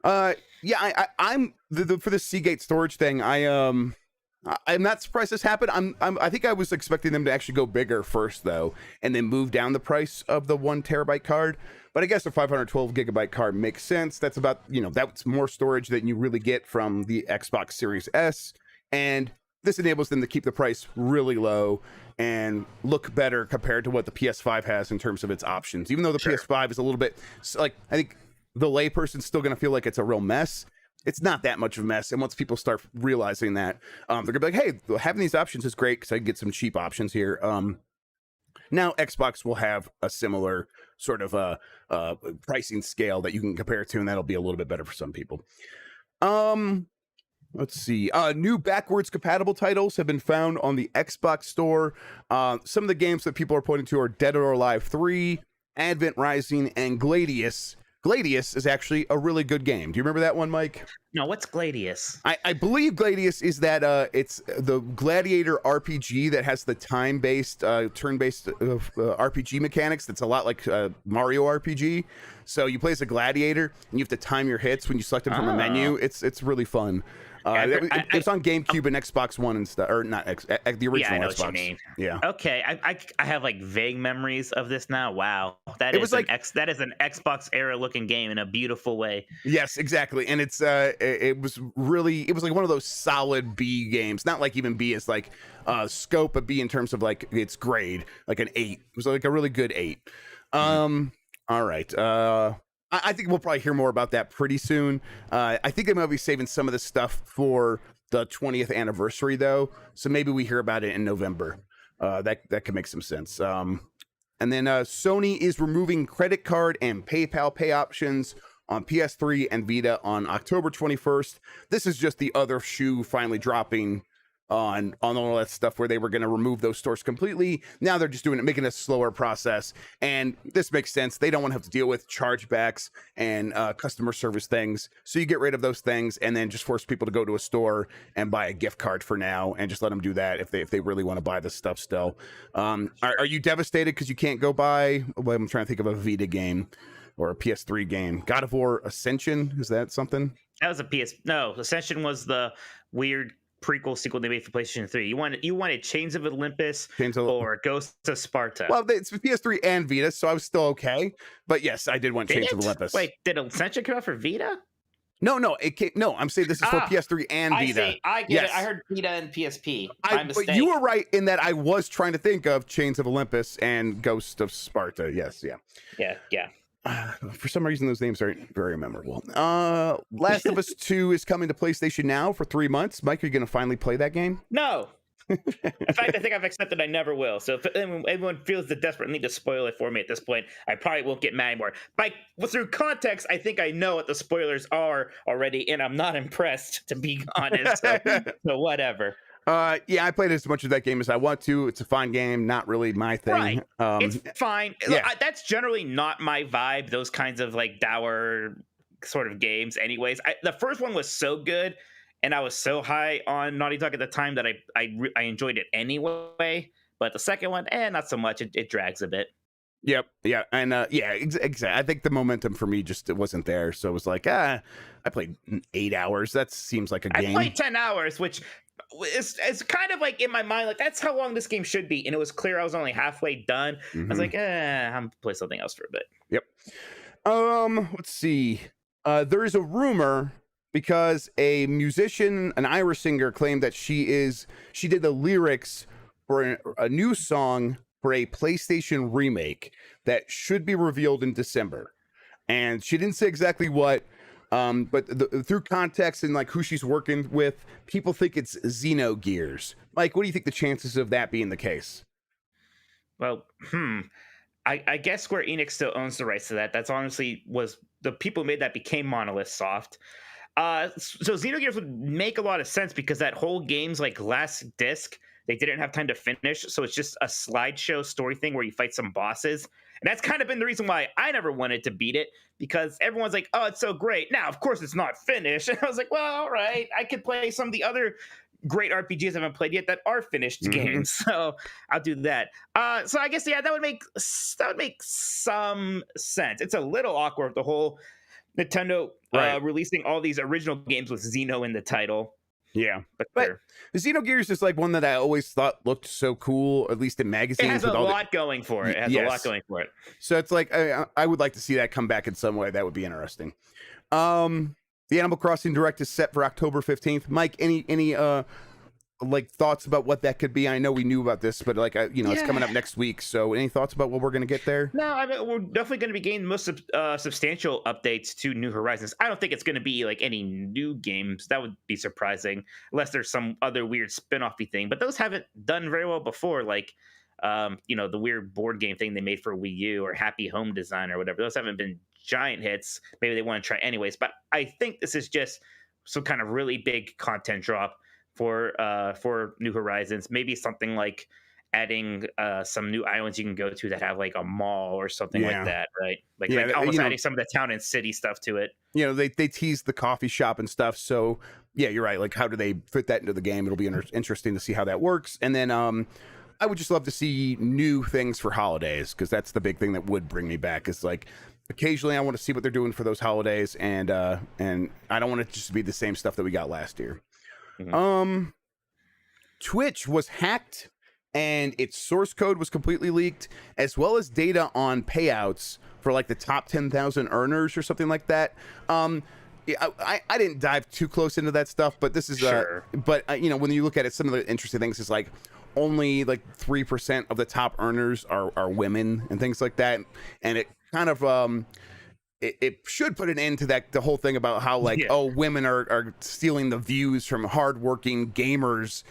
I'm for the Seagate storage thing. I'm not surprised this happened. I think I was expecting them to actually go bigger first though, and then move down the price of the 1 terabyte card. But I guess a 512 gigabyte card makes sense. That's about, that's more storage than you really get from the Xbox Series S, and this enables them to keep the price really low and look better compared to what the PS5 has in terms of its options. Even though the PS5 is a little bit like, I think the layperson's still going to feel like it's a real mess. It's not that much of a mess. And once people start realizing that, they're going to be like, hey, having these options is great because I can get some cheap options here. Now Xbox will have a similar sort of pricing scale that you can compare it to, and that'll be a little bit better for some people. Let's see. New backwards compatible titles have been found on the Xbox Store. Some of the games that people are pointing to are Dead or Alive 3, Advent Rising, and Gladius. Gladius is actually a really good game. Do you remember that one, Mike? No, what's Gladius? I believe Gladius is that it's the gladiator RPG that has the time-based, turn-based RPG mechanics. That's a lot like Mario RPG. So you play as a gladiator, and you have to time your hits when you select them from a menu. It's really fun. It's on GameCube and Xbox One and stuff, or not the original I know Xbox. What you mean. Yeah. Okay, I have like vague memories of this now. Wow, that is an Xbox era looking game in a beautiful way. Yes, exactly, and it was like one of those solid B games. Not like even B is like scope, but B in terms of like its grade, like an 8. It was like a really good 8. All right. I think we'll probably hear more about that pretty soon. I think they might be saving some of this stuff for the 20th anniversary, though. So maybe we hear about it in November. That could make some sense. And then Sony is removing credit card and PayPal pay options on PS3 and Vita on October 21st. This is just the other shoe finally dropping on all that stuff where they were going to remove those stores completely. Now they're just doing it, making a slower process. And this makes sense. They don't want to have to deal with chargebacks and customer service things. So you get rid of those things and then just force people to go to a store and buy a gift card for now and just let them do that if they really want to buy this stuff still. Are you devastated because you can't go buy, well, I'm trying to think of a Vita game or a PS3 game. God of War Ascension, is that something? That was no, Ascension was the weird prequel sequel they made for PlayStation 3. You wanted Chains of Olympus or Ghosts of Sparta. Well, it's PS3 and Vita, so I was still okay. But yes, I did want Chains of Olympus. Wait, did Ascension come out for Vita? No, it can't. No, I'm saying this is for PS3 and Vita. I get it. I heard Vita and PSP. But you were right in that I was trying to think of Chains of Olympus and Ghost of Sparta. Yes, yeah. For some reason, those names aren't very memorable. Last of Us 2 is coming to PlayStation Now for 3 months. Mike, are you going to finally play that game? No. In fact, I think I've accepted I never will. So if anyone feels the desperate need to spoil it for me at this point, I probably won't get mad anymore. Through context, I think I know what the spoilers are already, and I'm not impressed, to be honest. So whatever. Yeah, I played as much of that game as I want to. It's a fun game, not really my thing. Right. It's fine. Yeah. That's generally not my vibe, those kinds of like dour sort of games anyways. The first one was so good, and I was so high on Naughty Dog at the time that I enjoyed it anyway. But the second one, not so much. It drags a bit. Yep. Yeah. And exactly. I think the momentum for me it wasn't there. So it was like, I played 8 hours. That seems like a game. I played 10 hours, which it's kind of like in my mind, like that's how long this game should be. And it was clear I was only halfway done. I was like, I'm gonna play something else for a bit. Yep. Let's see. There is a rumor because a musician, an Irish singer, claimed that she did the lyrics for a new song for a PlayStation remake that should be revealed in December. And she didn't say exactly what, but through context and like who she's working with, people think it's Xenogears. Mike, what do you think the chances of that being the case? Well, I guess Square Enix still owns the rights to that. That's honestly was the people who made that became Monolith Soft. So Xenogears would make a lot of sense because that whole game's like last disc, they didn't have time to finish. So it's just a slideshow story thing where you fight some bosses. And that's kind of been the reason why I never wanted to beat it, because everyone's like, oh, it's so great. Now, of course, it's not finished. And I was like, well, all right, I could play some of the other great RPGs I haven't played yet that are finished games. So I'll do that. So I guess, yeah, that would make some sense. It's a little awkward, the whole Nintendo releasing all these original games with Xeno in the title. Yeah, but Xenogears is like one that I always thought looked so cool, at least in magazines. It has a lot going for it. It has a lot going for it. So it's like I would like to see that come back in some way. That would be interesting. The Animal Crossing Direct is set for October 15th. Mike, any like thoughts about what that could be? I know we knew about this, but like it's coming up next week. So any thoughts about what we're going to get there? No, I mean, we're definitely going to be getting the most substantial updates to New Horizons. I don't think it's going to be like any new games. That would be surprising, unless there's some other weird spin-offy thing. But those haven't done very well before, like the weird board game thing they made for Wii U or Happy Home Design or whatever. Those haven't been giant hits. Maybe they want to try anyways. But I think this is just some kind of really big content drop for New Horizons. Maybe something like adding some new islands you can go to that have like a mall or something like that, right? Like almost adding some of the town and city stuff to it. They tease the coffee shop and stuff. So yeah, you're right. Like, how do they fit that into the game? It'll be interesting to see how that works. And then I would just love to see new things for holidays, because that's the big thing that would bring me back. Is like occasionally I want to see what they're doing for those holidays, and I don't want it just to be the same stuff that we got last year. Twitch was hacked and its source code was completely leaked, as well as data on payouts for like the top 10,000 earners or something like that. I didn't dive too close into that stuff, but this is when you look at it, some of the interesting things is like only like 3% of the top earners are women and things like that, and it kind of it should put an end to the whole thing about how like women are stealing the views from hardworking gamers,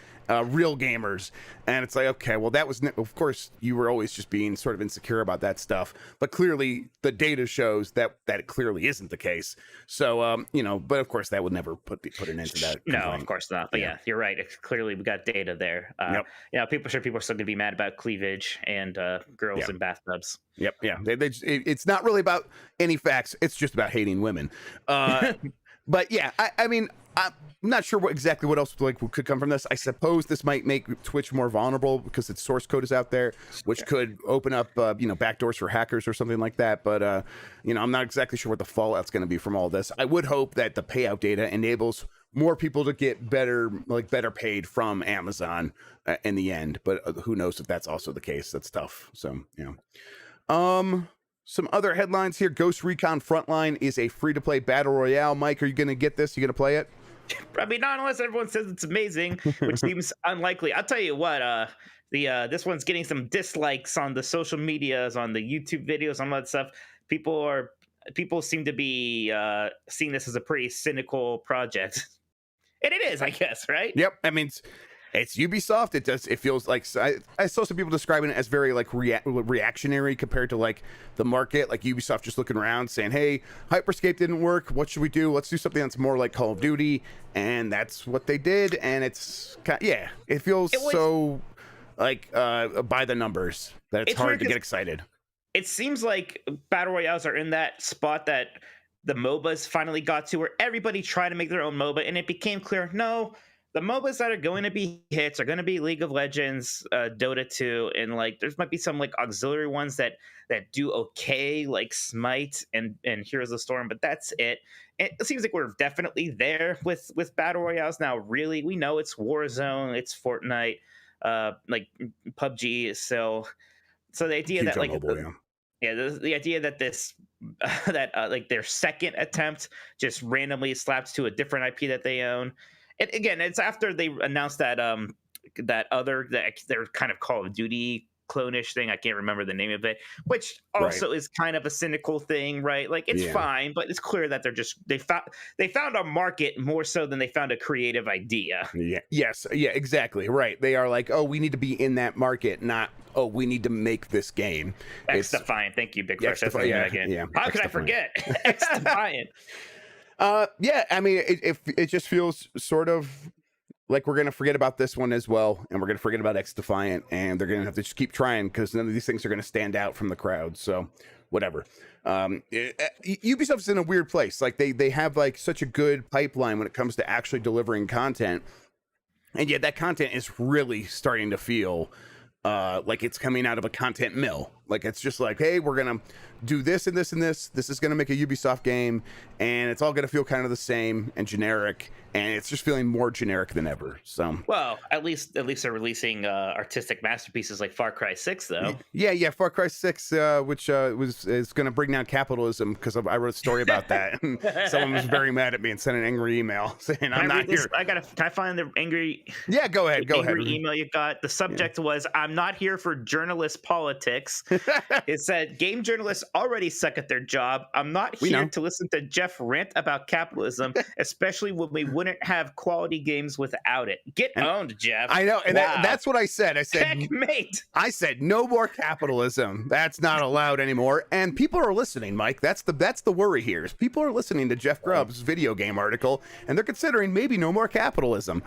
real gamers. And it's like, okay, well, that was, of course, you were always just being sort of insecure about that stuff, but clearly the data shows that it clearly isn't the case. So but of course that would never put an end to that complaint. No, of course not. But yeah, you're right. Clearly we got data there. People are still gonna be mad about cleavage and girls in bathtubs. Yep. Yeah. It's not really about any facts. It's just about hating women. But yeah, I mean, I'm not sure exactly what else could come from this. I suppose this might make Twitch more vulnerable because its source code is out there, which could open up, backdoors for hackers or something like that. But I'm not exactly sure what the fallout's going to be from all this. I would hope that the payout data enables more people to get better paid from Amazon in the end. But who knows if that's also the case? That's tough. So some other headlines here. Ghost Recon Frontline is a free-to-play battle royale. Mike, are you going to get this? You going to play it? I mean, not unless everyone says it's amazing, which seems unlikely. I'll tell you what, this one's getting some dislikes on the social medias, on the YouTube videos, on all that stuff. People seem to be seeing this as a pretty cynical project. And it is, I guess, right? Yep. I mean, it's Ubisoft. It feels like I saw some people describing it as very like reactionary compared to like the market. Like Ubisoft just looking around saying, "Hey, Hyperscape didn't work. What should we do? Let's do something that's more like Call of Duty." And that's what they did. And it feels so like by the numbers that it's hard to get excited. It seems like battle royales are in that spot that the MOBAs finally got to, where everybody tried to make their own MOBA, and it became clear, no. The MOBAs that are going to be hits are going to be League of Legends, Dota 2, and like there's might be some like auxiliary ones that do okay, like Smite and Heroes of the Storm, but that's it. It seems like we're definitely there with battle royales now. Really, we know it's Warzone, it's Fortnite, like PUBG. So the idea that like the idea that this like their second attempt just randomly slapped to a different IP that they own. And again, it's after they announced that their kind of Call of Duty clone-ish thing. I can't remember the name of it, which also is kind of a cynical thing, right? Like it's fine, but it's clear that they found a market more so than they found a creative idea. Yeah. Yes. Yeah. Exactly. Right. They are like, oh, we need to be in that market, not we need to make this game. X-Defiant. Thank you, Big Fresh. Yeah. How could I forget? X-Defiant. I mean, it just feels sort of like we're gonna forget about this one as well, and we're gonna forget about X-Defiant, and they're gonna have to just keep trying because none of these things are gonna stand out from the crowd. So, whatever. Ubisoft's in a weird place. Like they have like such a good pipeline when it comes to actually delivering content, and yet that content is really starting to feel like it's coming out of a content mill. Like it's just like, hey, we're gonna do this and this and this. This is gonna make a Ubisoft game, and it's all gonna feel kind of the same and generic. And it's just feeling more generic than ever. So, well, at least they're releasing artistic masterpieces like Far Cry 6, though. Yeah, Far Cry 6, which is going to bring down capitalism, because I wrote a story about that. And someone was very mad at me and sent an angry email saying I'm not here. Can I find the angry? Yeah, go ahead. Email you got. The subject was, "I'm not here for journalist politics." It said, "Game journalists already suck at their job. I'm not here to listen to Jeff rant about capitalism, especially when we wouldn't have quality games without it. Get owned, Jeff." I know, and that's what I said. I said, "Checkmate." I said, no more capitalism. That's not allowed anymore. And people are listening, Mike. That's the worry here. Is people are listening to Jeff Grubb's video game article, and they're considering maybe no more capitalism.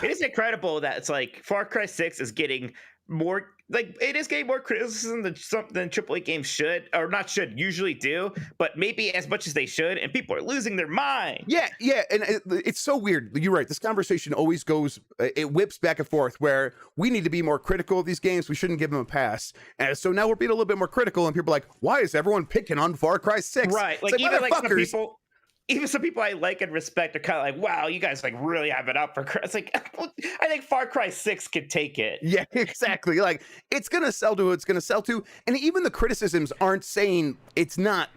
It is incredible that it's like Far Cry 6 is getting more, like, it is getting more criticism than something AAA games usually do, but maybe as much as they should, and people are losing their mind. Yeah, and it's so weird. You're right. This conversation always goes, it whips back and forth, where we need to be more critical of these games. We shouldn't give them a pass. And so now we're being a little bit more critical, and people are like, why is everyone picking on Far Cry 6? Right, like even like some people I like and respect are kind of like, wow, you guys like really have it up for. It's like, I think Far Cry 6 could take it. Yeah, exactly. Like it's gonna sell to who it's gonna sell to, and even the criticisms aren't saying it's not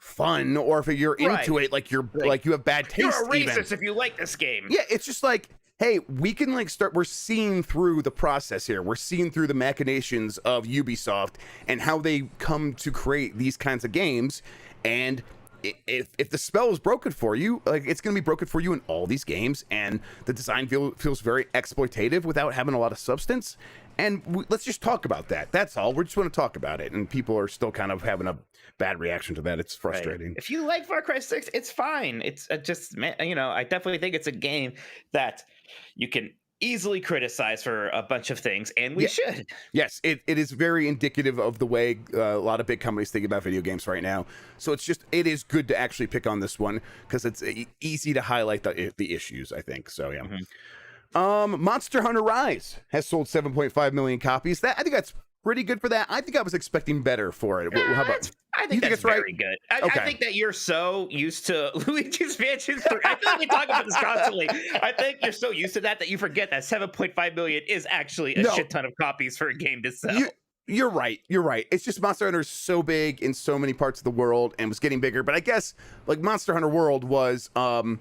fun, or if you're into it, like you're like you have bad taste. You're a racist even if you like this game. Yeah, it's just like hey, we can like we're seeing through the process here. We're seeing through the machinations of Ubisoft and how they come to create these kinds of games. And if the spell is broken for you, like it's going to be broken for you in all these games. And the design feels very exploitative without having a lot of substance. And let's just talk about that. That's all. We just want to talk about it. And people are still kind of having a bad reaction to that. It's frustrating. Right. If you like Far Cry 6, it's fine. It's just, you know, I definitely think it's a game that you can easily criticize for a bunch of things, and we should. Yes, it is very indicative of the way a lot of big companies think about video games right now. So it is good to actually pick on this one because it's easy to highlight the issues, I think. So, yeah. Monster Hunter Rise has sold 7.5 million copies. I think that's pretty good for that. I think I was expecting better for it. How about? I think that's very good. I think that you're so used to Luigi's Mansion 3. I feel like we talk about this constantly. I think you're so used to that you forget that 7.5 million is actually a shit ton of copies for a game to sell. You're right. It's just Monster Hunter is so big in so many parts of the world and was getting bigger. But I guess like Monster Hunter World was on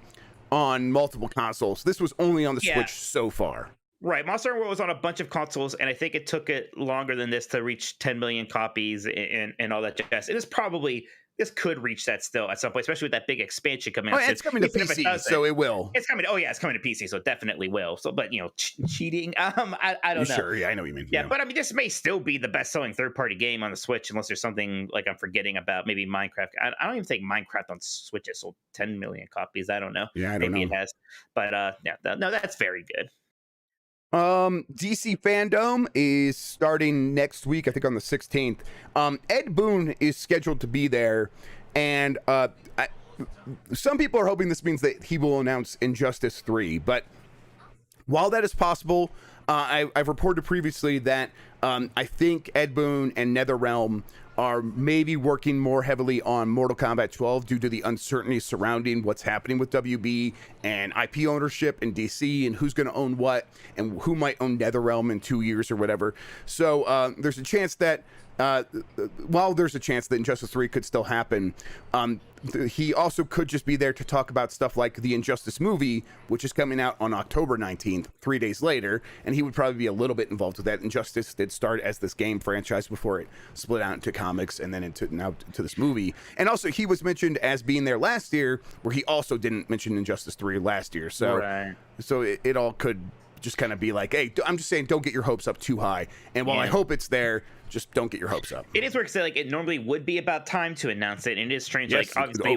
multiple consoles. This was only on the Switch so far. Right. Monster Hunter World was on a bunch of consoles, and I think it took it longer than this to reach 10 million copies and all that jazz. This could reach that still at some point, especially with that big expansion coming out. It's coming to PC, so it will. It's coming. Oh yeah, it's coming to PC, so it definitely will. So, but you know, cheating. I don't know. Sure, yeah, I know what you mean. Yeah, but I mean, this may still be the best-selling third-party game on the Switch, unless there's something like I'm forgetting about. Maybe Minecraft. I don't even think Minecraft on Switch has sold 10 million copies. I don't know. Yeah, I don't know. Maybe it has. But no, that's very good. DC Fandom is starting next week, I think on the 16th. Ed Boon is scheduled to be there, and some people are hoping this means that he will announce Injustice 3, but while that is possible, I've reported previously that I think Ed Boon and NetherRealm are maybe working more heavily on Mortal Kombat 12 due to the uncertainty surrounding what's happening with WB and IP ownership in DC and who's going to own what and who might own NetherRealm in 2 years or whatever. So there's a chance that while there's a chance that Injustice 3 could still happen, he also could just be there to talk about stuff like the Injustice movie, which is coming out on October 19th, 3 days later, and he would probably be a little bit involved with that. Injustice did start as this game franchise before it split out into comics and then into this movie. And also, he was mentioned as being there last year, where he also didn't mention Injustice 3 last year. So, so it all could just kind of be like, hey, I'm just saying, don't get your hopes up too high. And while I hope it's there, just don't get your hopes up. It is weird to say, like, it normally would be about time to announce it, and it is strange. Yes, like, obviously,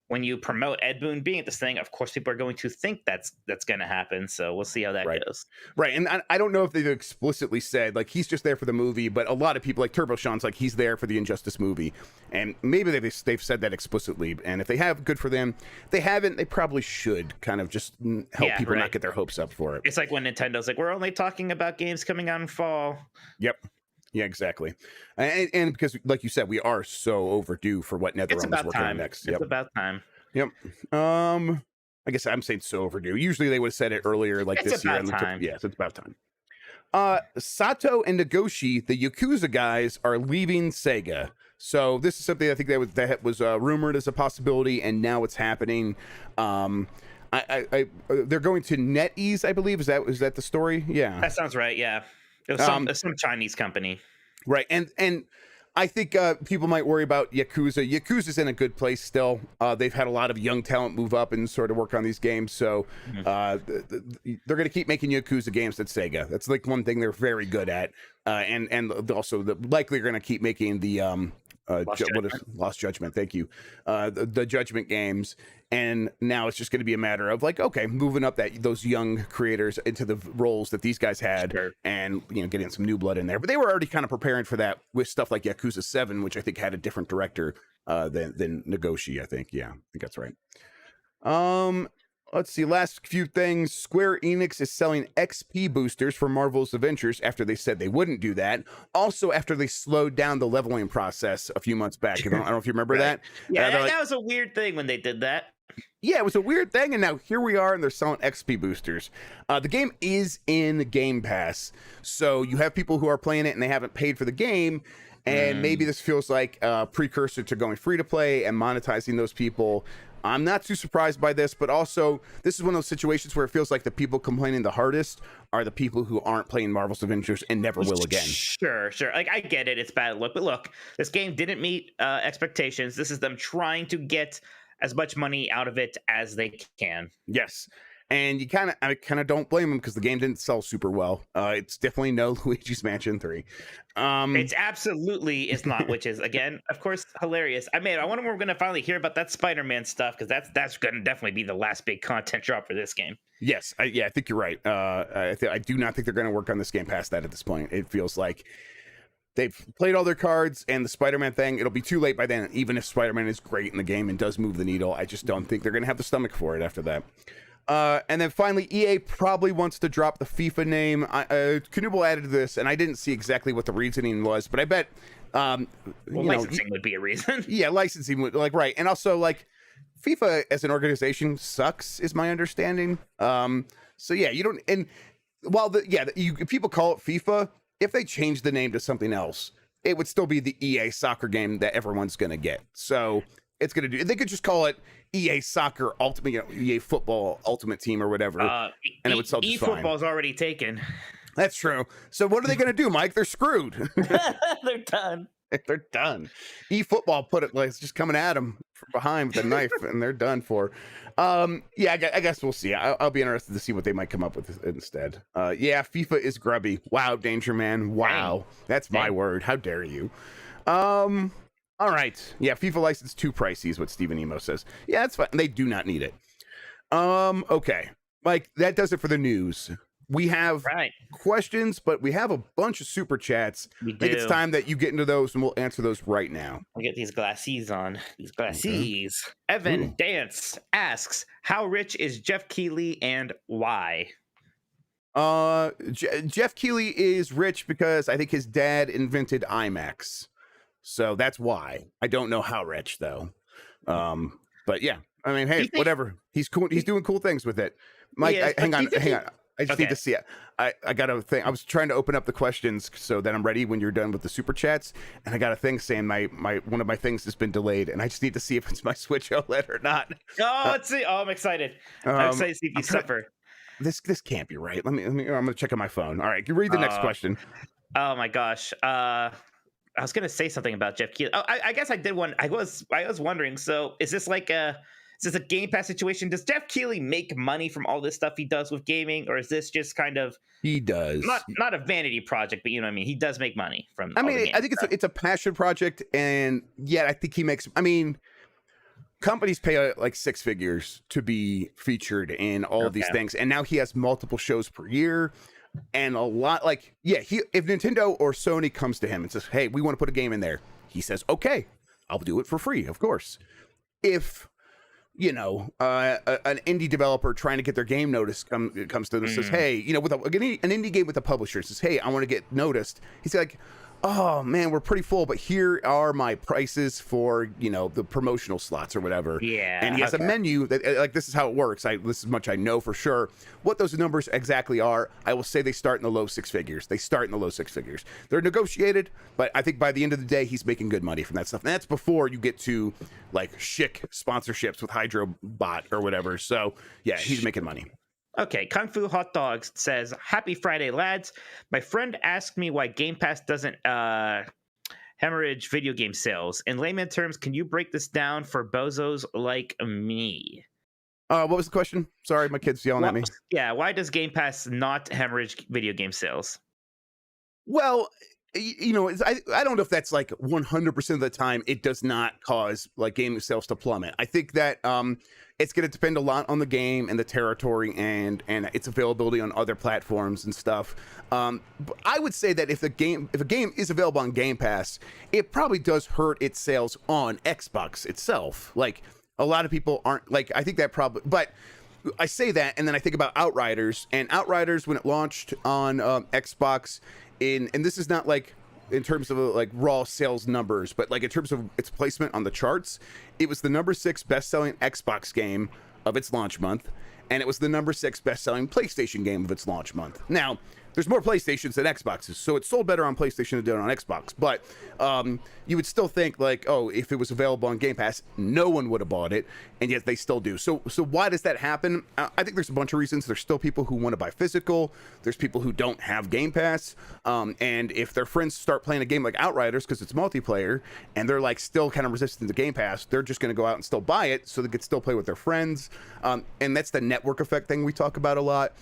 when you promote Ed Boon being at this thing, of course, people are going to think that's going to happen. So we'll see how that goes. Right, and I don't know if they've explicitly said like he's just there for the movie, but a lot of people like Turbo Sean's like he's there for the Injustice movie, and maybe they've said that explicitly. And if they have, good for them. If they haven't, they probably should kind of just help people not get their hopes up for it. It's like when Nintendo's like, we're only talking about games coming out in fall. Yep. Yeah, exactly. And because, like you said, we are so overdue for what NetherRealm is working on next. It's about time. Yep. I guess I'm saying so overdue. Usually they would have said it earlier, like this year. Yes, it's about time. Sato and Nagoshi, the Yakuza guys, are leaving Sega. So this is something I think that was rumored as a possibility, and now it's happening. They're going to NetEase, I believe. Is that the story? Yeah, that sounds right. Yeah. It was some Chinese company. Right. And I think people might worry about Yakuza. Yakuza's in a good place still. They've had a lot of young talent move up and sort of work on these games. So they're going to keep making Yakuza games at Sega. That's like one thing they're very good at. And also likely going to keep making the Lost Judgment. Thank you. The Judgment games. And now it's just going to be a matter of like, okay, moving up those young creators into the roles that these guys had, and getting some new blood in there. But they were already kind of preparing for that with stuff like Yakuza 7, which I think had a different director than Nagoshi. I think that's right. Let's see. Last few things. Square Enix is selling XP boosters for Marvel's Avengers after they said they wouldn't do that. Also, after they slowed down the leveling process a few months back. I don't know if you remember that. Yeah, that was a weird thing when they did that. Yeah, it was a weird thing, and now here we are, and they're selling XP boosters. The game is in Game Pass, so you have people who are playing it and they haven't paid for the game, and maybe this feels like a precursor to going free to play and monetizing those people. I'm not too surprised by this, but also this is one of those situations where it feels like the people complaining the hardest are the people who aren't playing Marvel's Avengers and never will again. Sure. Like, I get it. It's bad luck. But look, this game didn't meet expectations. This is them trying to get as much money out of it as they can. Yes. And I kind of don't blame them because the game didn't sell super well. It's definitely no Luigi's Mansion 3. It's absolutely is not, which is, again, of course, hilarious. I wonder when we're going to finally hear about that Spider-Man stuff, because that's going to definitely be the last big content drop for this game. Yes, I think you're right. I do not think they're going to work on this game past that at this point. It feels like they've played all their cards, and the Spider-Man thing, it'll be too late by then. Even if Spider-Man is great in the game and does move the needle, I just don't think they're going to have the stomach for it after that. And then finally, EA probably wants to drop the FIFA name. Knubel added this, and I didn't see exactly what the reasoning was, but I bet licensing would be a reason. Yeah, licensing would, right. And also, FIFA as an organization sucks, is my understanding. So yeah, you don't. And while people call it FIFA, if they change the name to something else, it would still be the EA soccer game that everyone's gonna get. So it's gonna do. They could just call it EA Soccer Ultimate, EA Football Ultimate Team or whatever, and it would sell just fine. eFootball's already taken. That's true. So what are they going to do, Mike? They're screwed. They're done. They're done. eFootball put it like it's just coming at them from behind with a knife, and they're done for. I guess we'll see. I'll be interested to see what they might come up with instead. FIFA is grubby. Wow, Danger Man. Wow, that's my word. How dare you? All right. Yeah, FIFA license too pricey is what Steven Emo says. Yeah, that's fine. They do not need it. Okay. Mike, that does it for the news. We have questions, but we have a bunch of super chats. I think it's time that you get into those, and we'll answer those right now. I'll get these glasses on. These glasses. Okay. Evan Dance asks, how rich is Jeff Keighley and why? Jeff Keighley is rich because I think his dad invented IMAX. So that's why. I don't know how rich though. But yeah, hey, whatever. He's cool. He's doing cool things with it. Mike, hang on. I just need to see it. I got a thing. I was trying to open up the questions so that I'm ready when you're done with the super chats, and I got a thing saying my one of my things has been delayed, and I just need to see if it's my Switch OLED or not. Oh, let's see. Oh, I'm excited. I'm excited to see if you suffer. This can't be right. Let me. I'm gonna check on my phone. All right, you read the next question. Oh my gosh. I was gonna say something about Jeff Keighley. Oh, I guess I did one. I was wondering. So is this a Game Pass situation? Does Jeff Keighley make money from all this stuff he does with gaming, or is this just kind of he does not a vanity project, but you know what I mean? He does make money from. I think it's a passion project, and I think he makes. Companies pay like 6 figures to be featured in all of these things, and now he has multiple shows per year. And a lot if Nintendo or Sony comes to him and says, hey, we want to put a game in there, he says, okay, I'll do it for free, of course. If an indie developer trying to get their game noticed comes to them and says, hey, with an indie game with a publisher says, hey, I want to get noticed, he's like, oh man, we're pretty full, but here are my prices for the promotional slots or whatever. Yeah, and he has a menu that this is how it works. This is much I know for sure. What those numbers exactly are, I will say they start in the low 6 figures. They're negotiated, but I think by the end of the day, he's making good money from that stuff. And that's before you get to Schick sponsorships with Hydrobot or whatever. So yeah, he's making money. Okay, Kung Fu Hot Dogs says, happy Friday, lads. My friend asked me why Game Pass doesn't hemorrhage video game sales. In layman terms, can you break this down for bozos like me? What was the question? Sorry, my kid's yelling at me. Yeah, why does Game Pass not hemorrhage video game sales? Well, I don't know if that's 100% of the time it does not cause game sales to plummet. I think that it's going to depend a lot on the game and the territory and its availability on other platforms and stuff. But I would say that if a game is available on Game Pass, it probably does hurt its sales on Xbox itself. A lot of people aren't I think that probably, but I say that and then I think about Outriders, and Outriders when it launched on Xbox and this is not in terms of raw sales numbers, but in terms of its placement on the charts, it was the number 6 best-selling Xbox game of its launch month, and it was the number 6 best-selling PlayStation game of its launch month. Now, there's more PlayStations than Xboxes, so it sold better on PlayStation than it did on Xbox. But you would still think like, oh, if it was available on Game Pass, no one would have bought it, and yet they still do. So why does that happen? I think there's a bunch of reasons. There's still people who want to buy physical. There's people who don't have Game Pass, and if their friends start playing a game like Outriders because it's multiplayer, and they're like still kind of resistant to Game Pass, they're just going to go out and still buy it so they could still play with their friends. And that's the network effect thing we talk about a lot.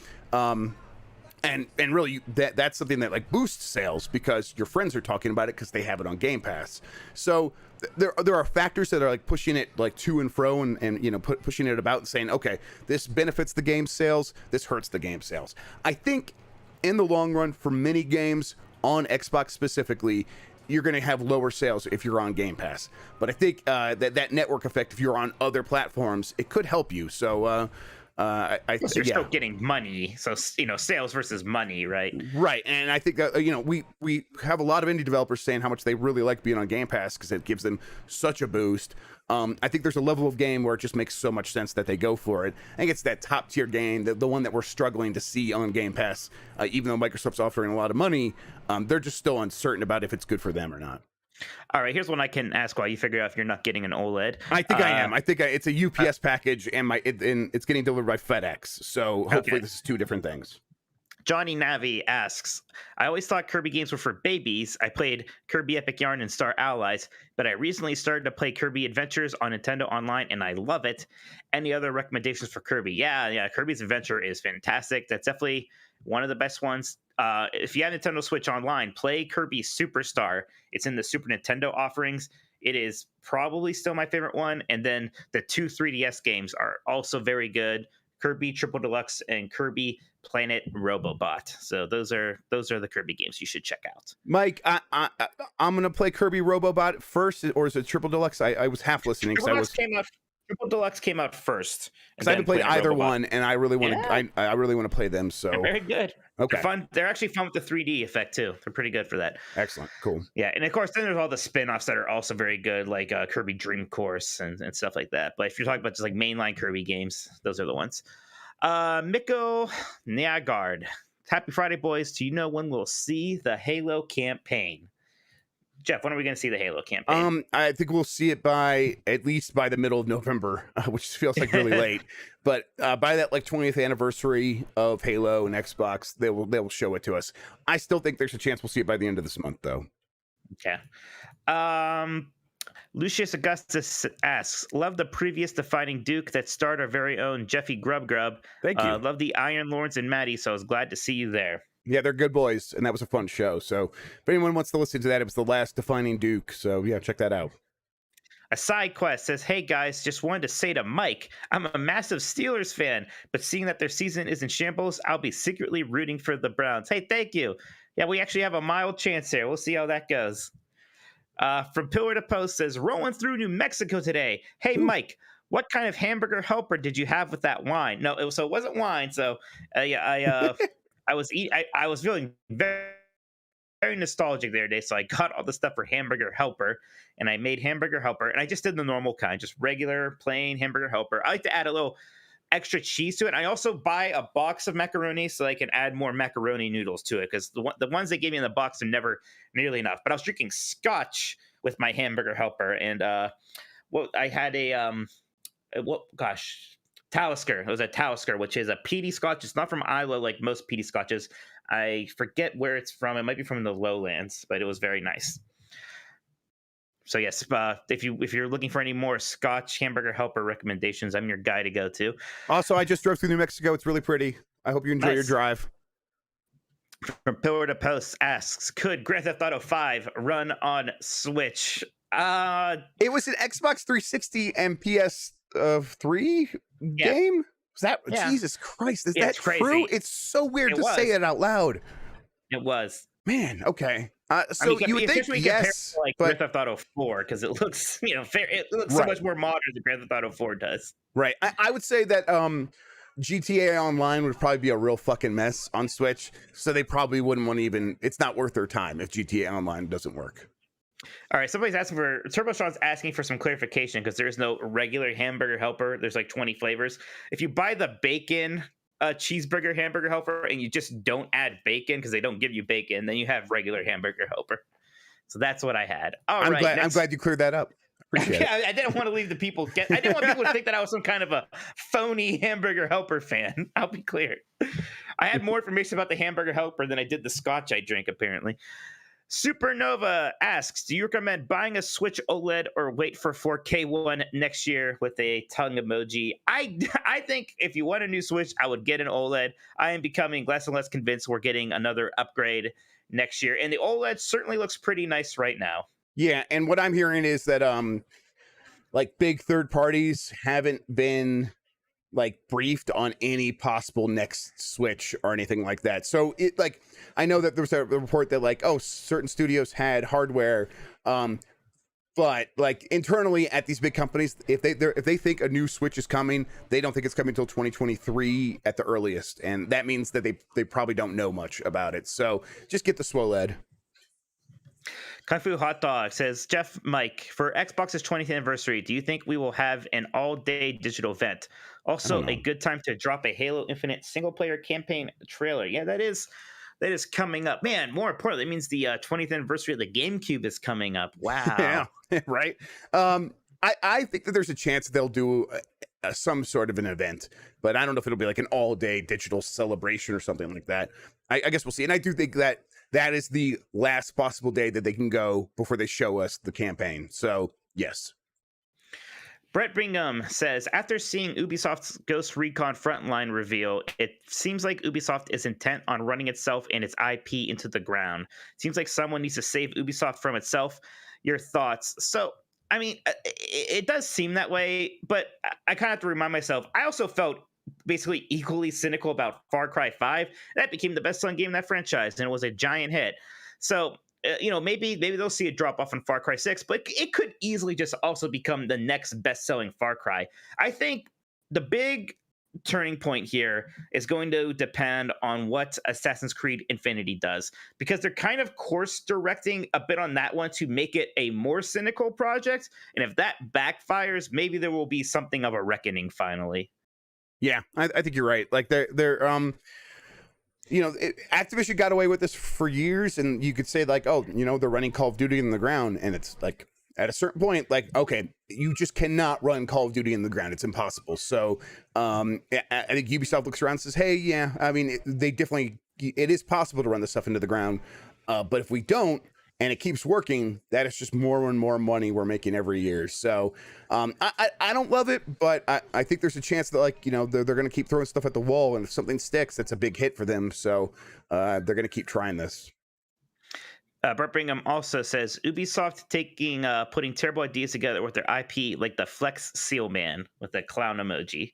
And really that's something that like boosts sales because your friends are talking about it because they have it on Game Pass. So there are factors that are like pushing it like to and fro and you know pushing it about and saying, okay, this benefits the game sales, this hurts the game sales. I think in the long run for many games on Xbox specifically, you're going to have lower sales if you're on Game Pass. But I think that network effect, if you're on other platforms, it could help you. So you're still getting money, so you know, sales versus money, right? Right, and I think that you know we have a lot of indie developers saying how much they really like being on Game Pass because it gives them such a boost. I think there's a level of game where it just makes so much sense that they go for it. I think it's that top tier game, the one that we're struggling to see on Game Pass, even though Microsoft's offering a lot of money. They're just still uncertain about if it's good for them or not. All right, here's one I can ask while you figure out if you're not getting an OLED. I think I am. I think it's a UPS package, and it's getting delivered by FedEx. So hopefully this is two different things. Johnny Navi asks, I always thought Kirby games were for babies. I played Kirby Epic Yarn and Star Allies, but I recently started to play Kirby Adventures on Nintendo Online, and I love it. Any other recommendations for Kirby? Yeah, Kirby's Adventure is fantastic. That's definitely one of the best ones. If you have Nintendo Switch Online, play Kirby Superstar. It's in the Super Nintendo offerings. It is probably still my favorite one. And then the two 3DS games are also very good. Kirby Triple Deluxe and Kirby Planet Robobot. So those are the Kirby games you should check out. Mike, I'm gonna play Kirby Robobot first, or is it Triple Deluxe? I was half listening. Triple Deluxe came out first. Because I haven't played either one, and I really want to. I really want to play them. So they're very good. Okay, they're fun. They're actually fun with the 3D effect too. They're pretty good for that. Excellent, cool. Yeah, and of course, then there's all the spin-offs that are also very good, like Kirby Dream Course and stuff like that. But if you're talking about just like mainline Kirby games, those are the ones. Miko Nyagard, happy Friday, boys. Do you know when we'll see the Halo campaign? Jeff, when are we going to see the Halo campaign? I think we'll see it at least by the middle of November, which feels like really late. But by that like 20th anniversary of Halo and Xbox, they will show it to us. I still think there's a chance we'll see it by the end of this month, though. Okay. Lucius Augustus asks, love the previous defining Duke that starred our very own Jeffy Grubb. Thank you. Love the Iron Lords and Maddie, so I was glad to see you there. Yeah, they're good boys, and that was a fun show. So if anyone wants to listen to that, it was the last defining Duke. So yeah, check that out. A side quest says, hey guys, just wanted to say to Mike, I'm a massive Steelers fan, but seeing that their season is in shambles, I'll be secretly rooting for the Browns. Hey, thank you. Yeah, we actually have a mild chance here. We'll see how that goes. From Pillar to Post says, rolling through New Mexico today. Hey, Mike, what kind of hamburger helper did you have with that wine? No, it wasn't wine. So I was feeling very, very nostalgic the other day. So I got all the stuff for hamburger helper and I made hamburger helper, and I just did the normal kind, just regular plain hamburger helper. I like to add a little extra cheese to it. I also buy a box of macaroni so I can add more macaroni noodles to it, because the ones they gave me in the box are never nearly enough. But I was drinking scotch with my hamburger helper, and I had Talisker. It was a Talisker, which is a peaty scotch. It's not from Iowa like most peaty scotches. I forget where it's from. It might be from the lowlands, but it was very nice. So yes, if you're looking for any more Scotch hamburger helper recommendations, I'm your guy to go to. Also, I just drove through New Mexico. It's really pretty. I hope you enjoy your drive. From Pillar to Post asks, could Grand Theft Auto 5 run on Switch? It was an Xbox 360 and PS3 game? Was that Jesus Christ? Is that crazy. True? It's so weird to say it out loud. It was. Man, okay. So you would think yes, like but Grand Theft Auto 4, because it looks, it looks so much more modern than Grand Theft Auto 4 does. Right. I would say that GTA Online would probably be a real fucking mess on Switch, so they probably wouldn't want to even. It's not worth their time if GTA Online doesn't work. All right, somebody's asking for TurboSean's asking for some clarification because there's no regular hamburger helper. There's like 20 flavors. If you buy the bacon a cheeseburger hamburger helper and you just don't add bacon because they don't give you bacon, then you have regular hamburger helper. So that's what I had. I'm glad you cleared that up. Appreciate it. I didn't want to leave the people I didn't want people to think that I was some kind of a phony hamburger helper fan. I'll be clear. I had more information about the hamburger helper than I did the scotch I drank, apparently. Supernova asks, do you recommend buying a Switch OLED or wait for 4K one next year with a tongue emoji? I think if you want a new Switch, I would get an OLED. I am becoming less and less convinced we're getting another upgrade next year. And the OLED certainly looks pretty nice right now. Yeah, and what I'm hearing is that like big third parties haven't been like briefed on any possible next Switch or anything like that. So it like I know that there was a report that like, oh, certain studios had hardware, but like internally at these big companies, if they think a new Switch is coming, they don't think it's coming until 2023 at the earliest, and that means that they probably don't know much about it. So just get the SWOLED. Kung Fu Hot Dog says, Jeff, Mike, for Xbox's 20th anniversary, do you think we will have an all-day digital event? Also, a good time to drop a Halo Infinite single-player campaign trailer. Yeah, that is coming up. Man, more importantly, it means the 20th anniversary of the GameCube is coming up. Wow. Yeah, right? I think that there's a chance they'll do some sort of an event, but I don't know if it'll be like an all-day digital celebration or something like that. I guess we'll see. And I do think that is the last possible day that they can go before they show us the campaign. So, yes. Brett Brigham says, after seeing Ubisoft's Ghost Recon Frontline reveal, it seems like Ubisoft is intent on running itself and its IP into the ground. Seems like someone needs to save Ubisoft from itself. Your thoughts? So, I mean, it does seem that way, but I kind of have to remind myself, I also felt basically equally cynical about Far Cry 5. That became the best-selling game in that franchise, and it was a giant hit. So, maybe they'll see a drop off on Far Cry 6, but it could easily just also become the next best-selling Far Cry. I think the big turning point here is going to depend on what Assassin's Creed Infinity does, because they're kind of course directing a bit on that one to make it a more cynical project. And if that backfires, maybe there will be something of a reckoning finally. Yeah, I think you're right. Like they're Activision got away with this for years, and you could say like, oh, they're running Call of Duty in the ground, and it's like at a certain point, like, okay, you just cannot run Call of Duty in the ground; it's impossible. So, I think Ubisoft looks around and says, hey, yeah, I mean, it is possible to run this stuff into the ground, but if we don't, and it keeps working, that is just more and more money we're making every year. So I don't love it, but I think there's a chance that they're going to keep throwing stuff at the wall, and if something sticks, that's a big hit for them. So they're going to keep trying this. Brett Brigham also says Ubisoft putting terrible ideas together with their IP, like the Flex Seal Man with the clown emoji.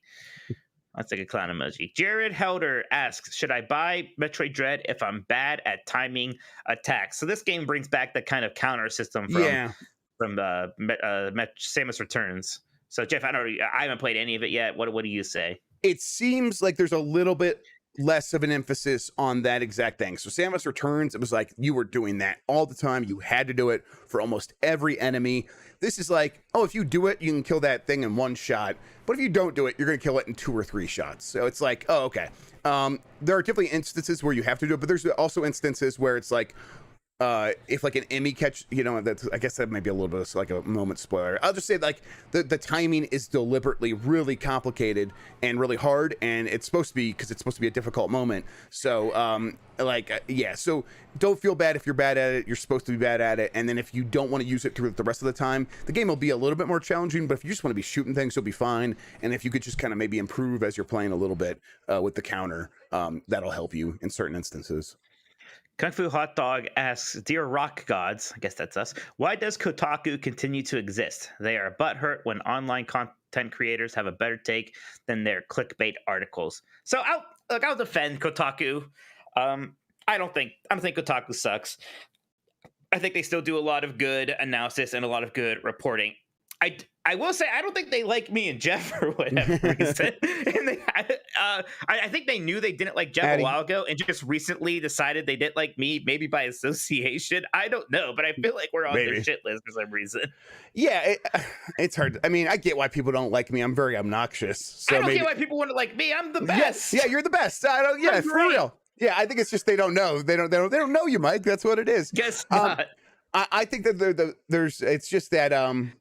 That's like a clown emoji. Jared Helder asks, should I buy Metroid Dread if I'm bad at timing attacks? So this game brings back the kind of counter system from Samus Returns. So Jeff, I haven't played any of it yet. What do you say? It seems like there's a little bit less of an emphasis on that exact thing. So Samus Returns, it was like you were doing that all the time. You had to do it for almost every enemy. This is like, oh, if you do it, you can kill that thing in one shot. But if you don't do it, you're going to kill it in 2 or 3 shots. So it's like, oh, okay. There are definitely instances where you have to do it, but there's also instances where it's like, if like an enemy catch, that's, I guess that might be a little bit of like a moment spoiler. I'll just say like the timing is deliberately really complicated and really hard, and it's supposed to be because it's supposed to be a difficult moment. So so don't feel bad if you're bad at it. You're supposed to be bad at it, and then if you don't want to use it through the rest of the time, the game will be a little bit more challenging. But if you just want to be shooting things, you'll be fine. And if you could just kind of maybe improve as you're playing a little bit with the counter, that'll help you in certain instances. Kung Fu Hot Dog asks, Dear Rock Gods, I guess that's us, why does Kotaku continue to exist? They are butthurt when online content creators have a better take than their clickbait articles. So I'll defend Kotaku. I don't think Kotaku sucks. I think they still do a lot of good analysis and a lot of good reporting. I will say I don't think they like me and Jeff for whatever reason. And I think they knew they didn't like Jeff a while ago and just recently decided they didn't like me, maybe by association. I don't know, but I feel like we're on their shit list for some reason. Yeah, it's hard. I mean, I get why people don't like me. I'm very obnoxious. So I don't get why people want to like me. I'm the best. Yeah, you're the best. I don't. Yeah, for real. Yeah, I think it's just they don't know. They don't know you, Mike. That's what it is. Guess not. I think that it's just that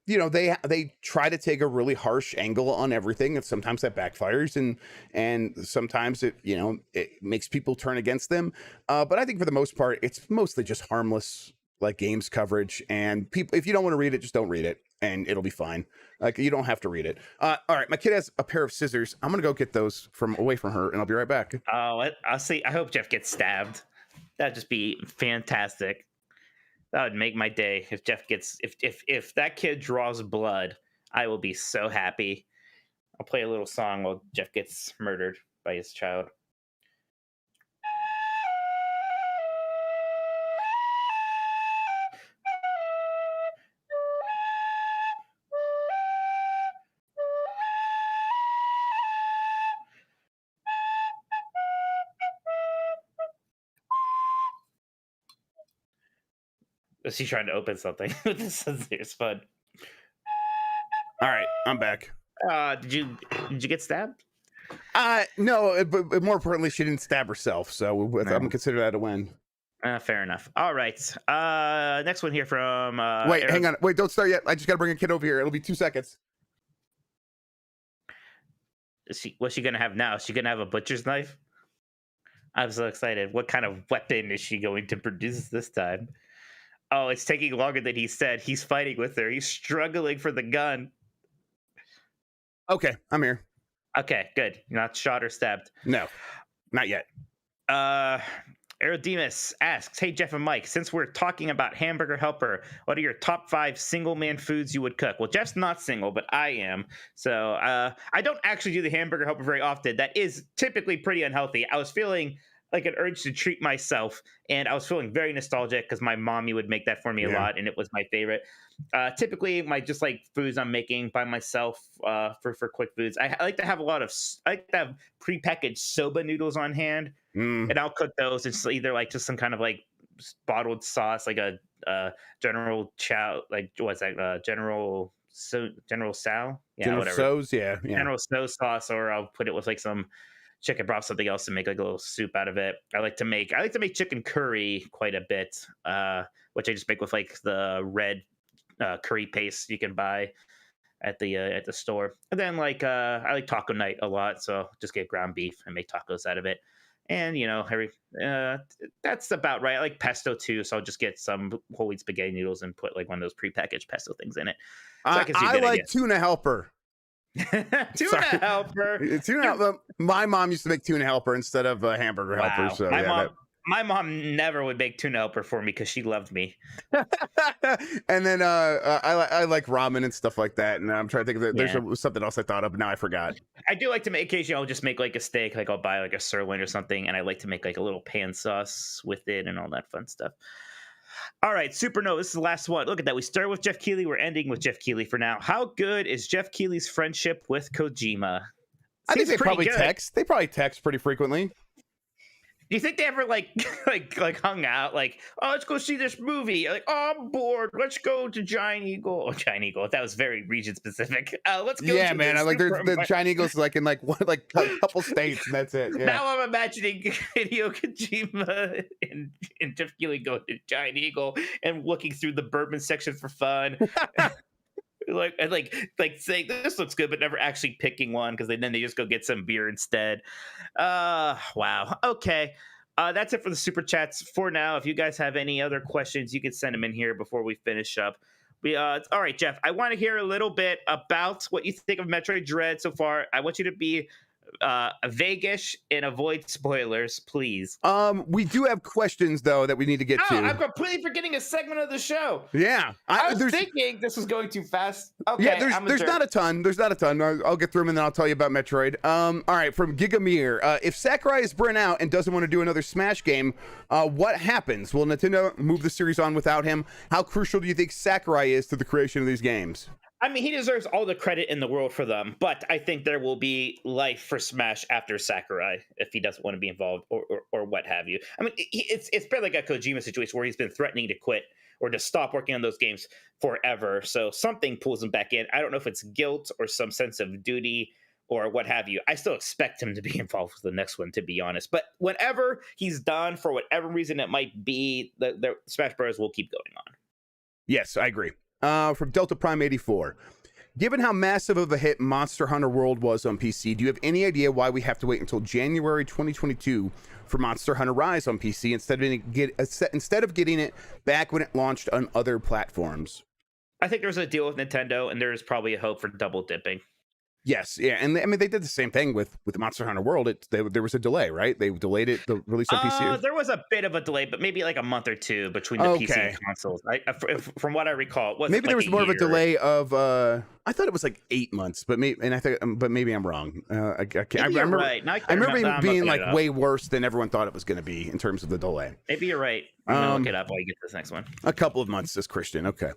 you know, they try to take a really harsh angle on everything, and sometimes that backfires, and sometimes it, you know, it makes people turn against them. But I think for the most part, it's mostly just harmless, like, games coverage, and people, if you don't want to read it, just don't read it, and it'll be fine. Like, you don't have to read it. All right, my kid has a pair of scissors. I'm gonna go get those away from her, and I'll be right back. Oh, I'll see. I hope Jeff gets stabbed. That'd just be fantastic. That would make my day if Jeff gets if that kid draws blood. I will be so happy. I'll play a little song while Jeff gets murdered by his child. Is he trying to open something with the scissors? Fun. All right, I'm back. Did you get stabbed? No, but more importantly, she didn't stab herself, so I'm gonna consider that a win. Fair enough. All right. Next one here from. Wait, hang on. Wait, don't start yet. I just gotta bring a kid over here. It'll be 2 seconds. What's she gonna have now? Is she gonna have a butcher's knife? I'm so excited. What kind of weapon is she going to produce this time? Oh, it's taking longer than he said. He's fighting with her. He's struggling for the gun. Okay, I'm here. Okay, good. You're not shot or stabbed. No, not yet. Aerodemus asks, hey, Jeff and Mike, since we're talking about Hamburger Helper, what are your top 5 single man foods you would cook? Well, Jeff's not single, but I am. So I don't actually do the Hamburger Helper very often. That is typically pretty unhealthy. I was feeling like an urge to treat myself, and I was feeling very nostalgic because my mommy would make that for me a lot, and it was my favorite. Typically, my just like foods I'm making by myself for quick foods. I like to have prepackaged soba noodles on hand, and I'll cook those. It's either like just some kind of like bottled sauce, like a General Chow, like what's that? General Sal, General So's, General So sauce, or I'll put it with like some chicken broth, something else, to make like a little soup out of it. I like to make chicken curry quite a bit, which I just make with like the red curry paste you can buy at the store. And then like I like taco night a lot, so just get ground beef and make tacos out of it. And you know, that's about right. I like pesto too, so I'll just get some whole wheat spaghetti noodles and put like one of those prepackaged pesto things in it. So I like tuna helper. Tuna helper. My mom used to make tuna helper instead of a hamburger helper. So my mom never would make tuna helper for me because she loved me. And then I like ramen and stuff like that. And I'm trying to think of there's something else I thought of, but now I forgot. I do like to make occasionally. I'll just make like a steak, like I'll buy like a sirloin or something, and I like to make like a little pan sauce with it and all that fun stuff. All right, Supernova, this is the last one. Look at that. We started with Jeff Keighley. We're ending with Jeff Keighley for now. How good is Jeff Keighley's friendship with Kojima? I think they probably text. They probably text pretty frequently. Do you think they ever like hung out? Like, oh, let's go see this movie. Like, oh, I'm bored. Let's go to Giant Eagle. Oh, Giant Eagle. That was very region specific. Let's go. Yeah, man. I like the Giant Eagles like in like a couple states, and that's it. Yeah. Now I'm imagining Hideo Kojima and Jeff Keighley going to Giant Eagle and looking through the bourbon section for fun. like saying this looks good, but never actually picking one because then they just go get some beer instead. Wow. Okay. That's it for the super chats for now. If you guys have any other questions, you can send them in here before we finish up. All right, Jeff, I want to hear a little bit about what you think of Metroid Dread so far. I want you to be vaguish and avoid spoilers, please. We do have questions though that we need to get to. I'm completely forgetting a segment of the show. Yeah, I was thinking this was going too fast. Okay, yeah, there's not a ton. I'll get through them and then I'll tell you about Metroid. All right, from Gigamir, if Sakurai is burnt out and doesn't want to do another Smash game, what happens? Will Nintendo move the series on without him? How crucial do you think Sakurai is to the creation of these games? I mean, he deserves all the credit in the world for them, but I think there will be life for Smash after Sakurai if he doesn't want to be involved or what have you. I mean, it's been like a Kojima situation where he's been threatening to quit or to stop working on those games forever. So something pulls him back in. I don't know if it's guilt or some sense of duty or what have you. I still expect him to be involved with the next one, to be honest. But whenever he's done, for whatever reason it might be, the Smash Bros. Will keep going on. Yes, I agree. From Delta Prime 84. Given how massive of a hit Monster Hunter World was on PC, do you have any idea why we have to wait until January 2022 for Monster Hunter Rise on PC instead of getting it back when it launched on other platforms? I think there's a deal with Nintendo, and there's probably a hope for double dipping. Yes, yeah, and I mean they did the same thing with Monster Hunter World. There was a delay, right? They delayed it, the release on PC. There was a bit of a delay, but maybe like a month or two between the PC and consoles. From what I recall, it wasn't maybe there was like more of a delay of. I thought it was like 8 months, but maybe I'm wrong. I remember right. I remember it being like way worse than everyone thought it was going to be in terms of the delay. Maybe you're right. I'm gonna look it up while you get to this next one. A couple of months, says Christian. Okay.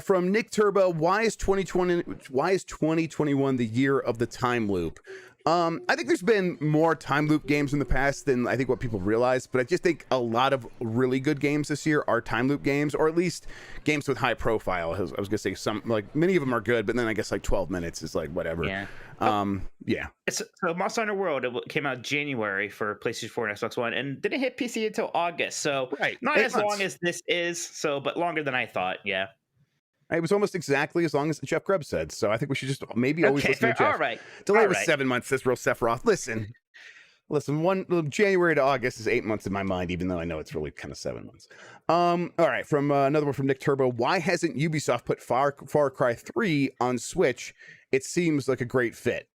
From Nick Turbo, why is 2021 the year of the time loop? I think there's been more time loop games in the past than I think what people realize, but I just think a lot of really good games this year are time loop games, or at least games with high profile. I was gonna say some, like many of them are good, but then I guess like 12 minutes is like whatever. Yeah. Yeah. So Monster Hunter World, it came out January for PlayStation 4 and Xbox One, and didn't hit PC until August. So not as long as this is, but longer than I thought. Yeah. It was almost exactly as long as Jeff Grubb said, so I think we should just maybe always listen to Jeff. All right. Delay was 7 months, says Real Sephiroth. Listen, January to August is 8 months in my mind, even though I know it's really kind of 7 months. All right, from another one from Nick Turbo. Why hasn't Ubisoft put Far Cry 3 on Switch? It seems like a great fit.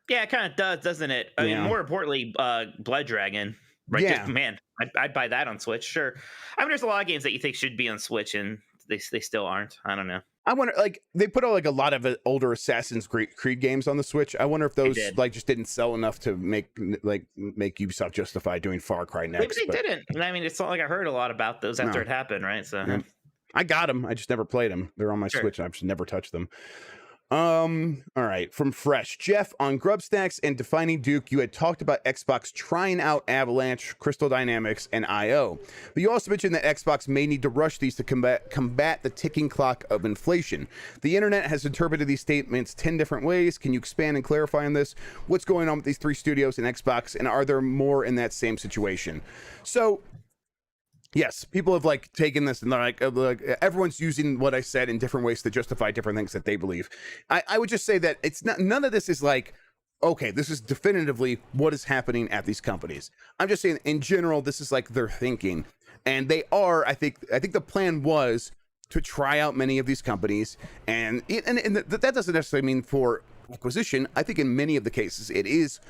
Yeah, it kind of does, doesn't it? I mean, more importantly, Blood Dragon. Right? Yeah. Just, man, I'd buy that on Switch, sure. I mean, there's a lot of games that you think should be on Switch, and they still aren't. I don't know. I wonder, like, they put out like a lot of older Assassin's Creed games on the Switch. I wonder if those like just didn't sell enough to make Ubisoft justify doing Far Cry next. Maybe they didn't. I mean, it's not like I heard a lot about those after it happened, right? So I got them. I just never played them. They're on my Switch. I've just never touched them. All right, from Fresh Jeff on Grubstacks and Defining Duke, you had talked about Xbox trying out Avalanche, Crystal Dynamics, and IO, but you also mentioned that Xbox may need to rush these to combat the ticking clock of inflation. The internet has interpreted these statements 10 different ways. Can you expand and clarify on this? What's going on with these three studios and Xbox, and are there more in that same situation? So yes, people have like taken this and they're like everyone's using what I said in different ways to justify different things that they believe. I would just say that it's not, none of this is like, okay, this is definitively what is happening at these companies. I'm just saying in general, this is like their thinking, and they are. I think the plan was to try out many of these companies, and that doesn't necessarily mean for acquisition. I think in many of the cases it is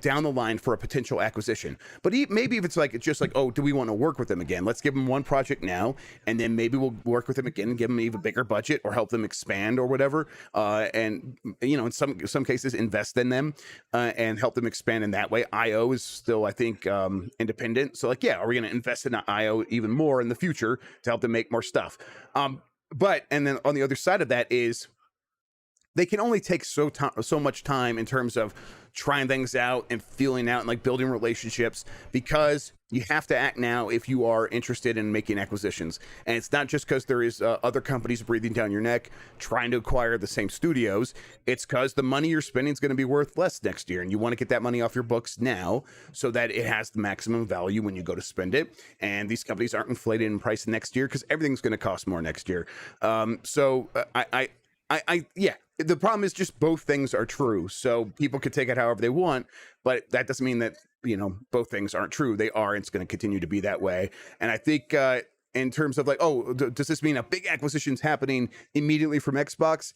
down the line for a potential acquisition, but maybe if it's like, it's just like, oh, do we want to work with them again? Let's give them one project now, and then maybe we'll work with them again and give them an even bigger budget or help them expand or whatever. And you know, in some cases, invest in them and help them expand in that way. IO is still, I think, independent. So like, yeah, are we going to invest in IO even more in the future to help them make more stuff? But and then on the other side of that is, they can only take so much time in terms of trying things out and feeling out and like building relationships, because you have to act now if you are interested in making acquisitions. And it's not just because there is other companies breathing down your neck trying to acquire the same studios. It's because the money you're spending is going to be worth less next year, and you want to get that money off your books now so that it has the maximum value when you go to spend it. And these companies aren't inflated in price next year because everything's going to cost more next year. Yeah, the problem is just both things are true. So people could take it however they want, but that doesn't mean that, you know, both things aren't true. They are, and it's going to continue to be that way. And I think in terms of like, oh, does this mean a big acquisition's happening immediately from Xbox?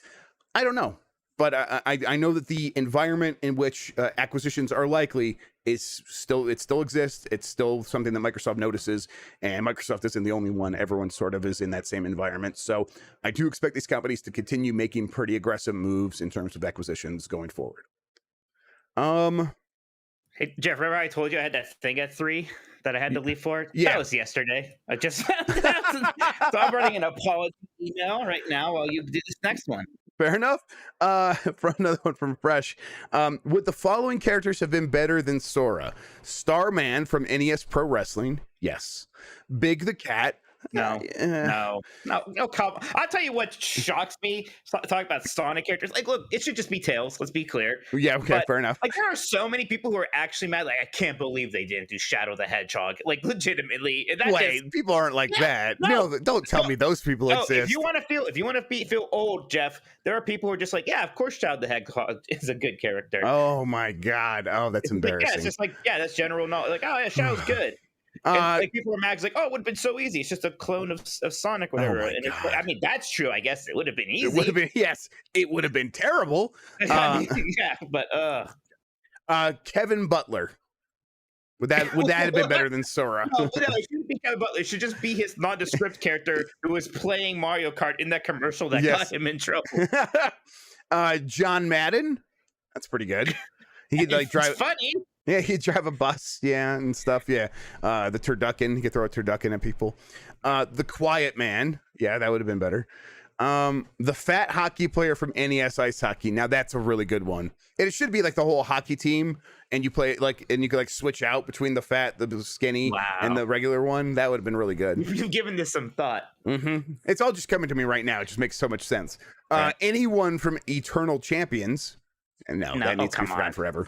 I don't know. But I know that the environment in which acquisitions are likely it still exists. It's still something that Microsoft notices, and Microsoft isn't the only one. Everyone sort of is in that same environment. So I do expect these companies to continue making pretty aggressive moves in terms of acquisitions going forward. Hey, Jeff, remember I told you I had that thing at 3 that I had to leave for? Yeah. That was yesterday. I just found out. So I'm writing an apology email right now while you do this next one. Fair enough. For another one from Fresh, would the following characters have been better than Sora? Starman from NES Pro Wrestling, yes. Big the Cat. No, no. Come. I'll tell you what shocks me. Talking about Sonic characters. Like, look, it should just be Tails. Let's be clear. Yeah, okay, But, fair enough. Like, there are so many people who are actually mad. Like, I can't believe they didn't do Shadow the Hedgehog. Like, legitimately. And that Wait, just, people aren't like that. no, No, don't tell me those people no, exist. if you want to feel old, Jeff, there are people who are just like, yeah, of course, Shadow the Hedgehog is a good character. Oh my god. Oh, that's embarrassing. Yeah, it's just like, yeah, that's general knowledge. Like, oh yeah, Shadow's good. And, like, people are mad. It's like, oh, it would have been so easy. It's just a clone of Sonic, whatever. my And God. I mean, that's true. I guess it would have been easy. It would have been, yes, it would have been terrible. I mean, yeah, but Kevin Butler. Would that have been better than Sora? no, it shouldn't be Kevin Butler. It should just be his nondescript character who was playing Mario Kart in that commercial that Yes. got him in trouble. John Madden. That's pretty good. He could like drive. It's funny. Yeah, he'd drive a bus, yeah, and stuff. Yeah, the turducken. He could throw a turducken at people. The Quiet Man. Yeah, that would have been better. The fat hockey player from NES Ice Hockey. Now that's a really good one. And it should be like the whole hockey team, and you play like, and you could like switch out between the fat, the skinny, and the regular one. That would have been really good. You've given this some thought. It's all just coming to me right now. It just makes so much sense. Anyone from Eternal Champions. And no, that needs to be forgotten forever.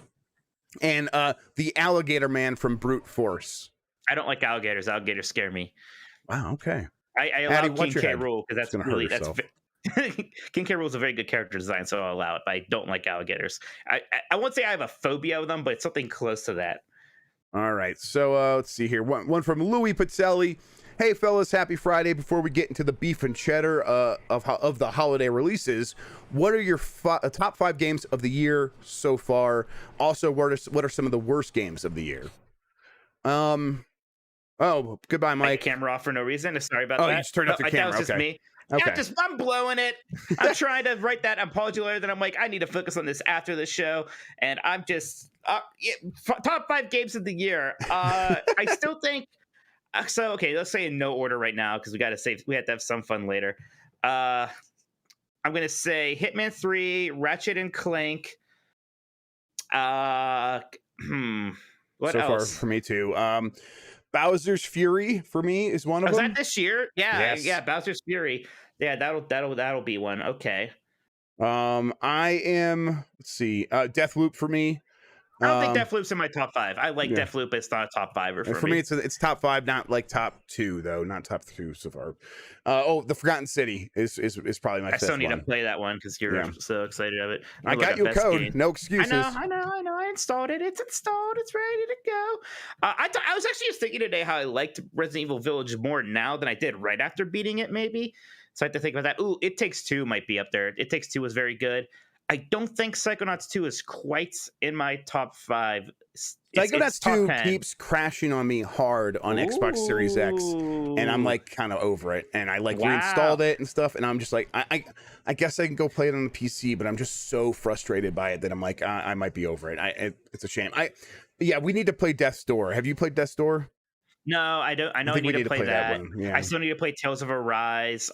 And the Alligator Man from Brute Force. I don't like alligators. Alligators scare me. Wow. Okay. I Addie, allow what's King your K. head? Rool because that's It's gonna really hurt yourself. King K. Rool is a very good character design, so I'll allow it. But I don't like alligators. I won't say I have a phobia of them, but it's something close to that. All right. So let's see here. One from Louis Pizzelli. Hey fellas, happy Friday. Before we get into the beef and cheddar of the holiday releases, what are your top 5 games of the year so far? Also, what are some of the worst games of the year? Oh, goodbye, Mike. Camera off for no reason. Sorry about that. Oh, you just turned off your camera. That was just me. Okay. Yeah, I'm blowing it. I'm trying to write that apology letter. Then I'm like, I need to focus on this after the show, and I'm just top 5 games of the year. I still think. So okay, let's say in no order right now because we got to save. We have to have some fun later. I'm gonna say Hitman 3, Ratchet and Clank. What so else? far for me too. Bowser's Fury for me is one of them. Was that this year? Yeah, Yes. yeah. Bowser's Fury. Yeah, that'll be one. Okay. I am. Let's see. Deathloop for me. I don't think Deathloop's in my top 5. I like Deathloop, but it's not a top 5 for me. It's top 5, not like top 2 though. Not top 2 so far. The Forgotten City is probably my. I still fifth need one. to play that one because you're so excited of it. I got you a code. No excuses. I know. I installed it. It's installed. It's ready to go. I was actually just thinking today how I liked Resident Evil Village more now than I did right after beating it. Maybe so I have to think about that. Ooh, It Takes Two might be up there. It Takes Two was very good. I don't think Psychonauts 2 is quite in my top 5. Psychonauts 2 keeps crashing on me hard on Xbox Series X, and I'm like kind of over it. And I reinstalled it and stuff, and I'm just like, I guess I can go play it on the PC, but I'm just so frustrated by it that I'm like, I might be over it. It's a shame. We need to play Death's Door. Have you played Death's Door? No, I don't. I know I need to play that. one. Yeah. I still need to play Tales of Arise.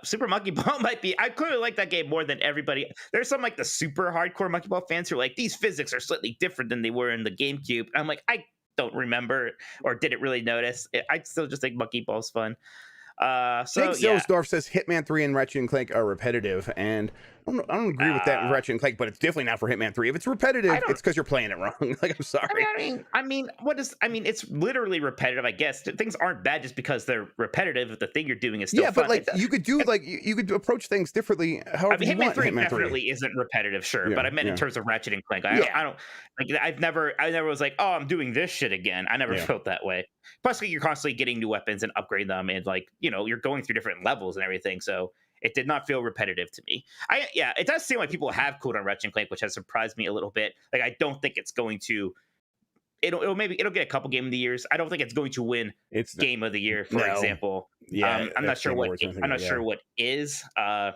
Super Monkey Ball might be. I clearly like that game more than everybody. There's some like the super hardcore Monkey Ball fans who are like, these physics are slightly different than they were in the GameCube. I'm like, I don't remember or didn't really notice. I still just think Monkey Ball's fun. Zilsdorf says Hitman 3 and Ratchet and Clank are repetitive, and I don't agree with that with Ratchet and Clank, but it's definitely not for Hitman 3. If it's repetitive, it's because you're playing it wrong. Like, I'm sorry. It's literally repetitive, I guess. Things aren't bad just because they're repetitive if the thing you're doing is still fun. But like you could do you could approach things differently however you want. Hitman 3 definitely isn't repetitive, sure, but I meant in terms of Ratchet and Clank. I don't like. I never was like, oh, I'm doing this shit again. I never felt that way. Plus, you're constantly getting new weapons and upgrade them, and like you're going through different levels and everything. So it did not feel repetitive to me. It does seem like people have cooled on Ratchet and Clank, which has surprised me a little bit. Like I don't think it's going to it'll get a couple game of the years. I don't think it's going to win game of the year, for example. Yeah, I'm not sure what is.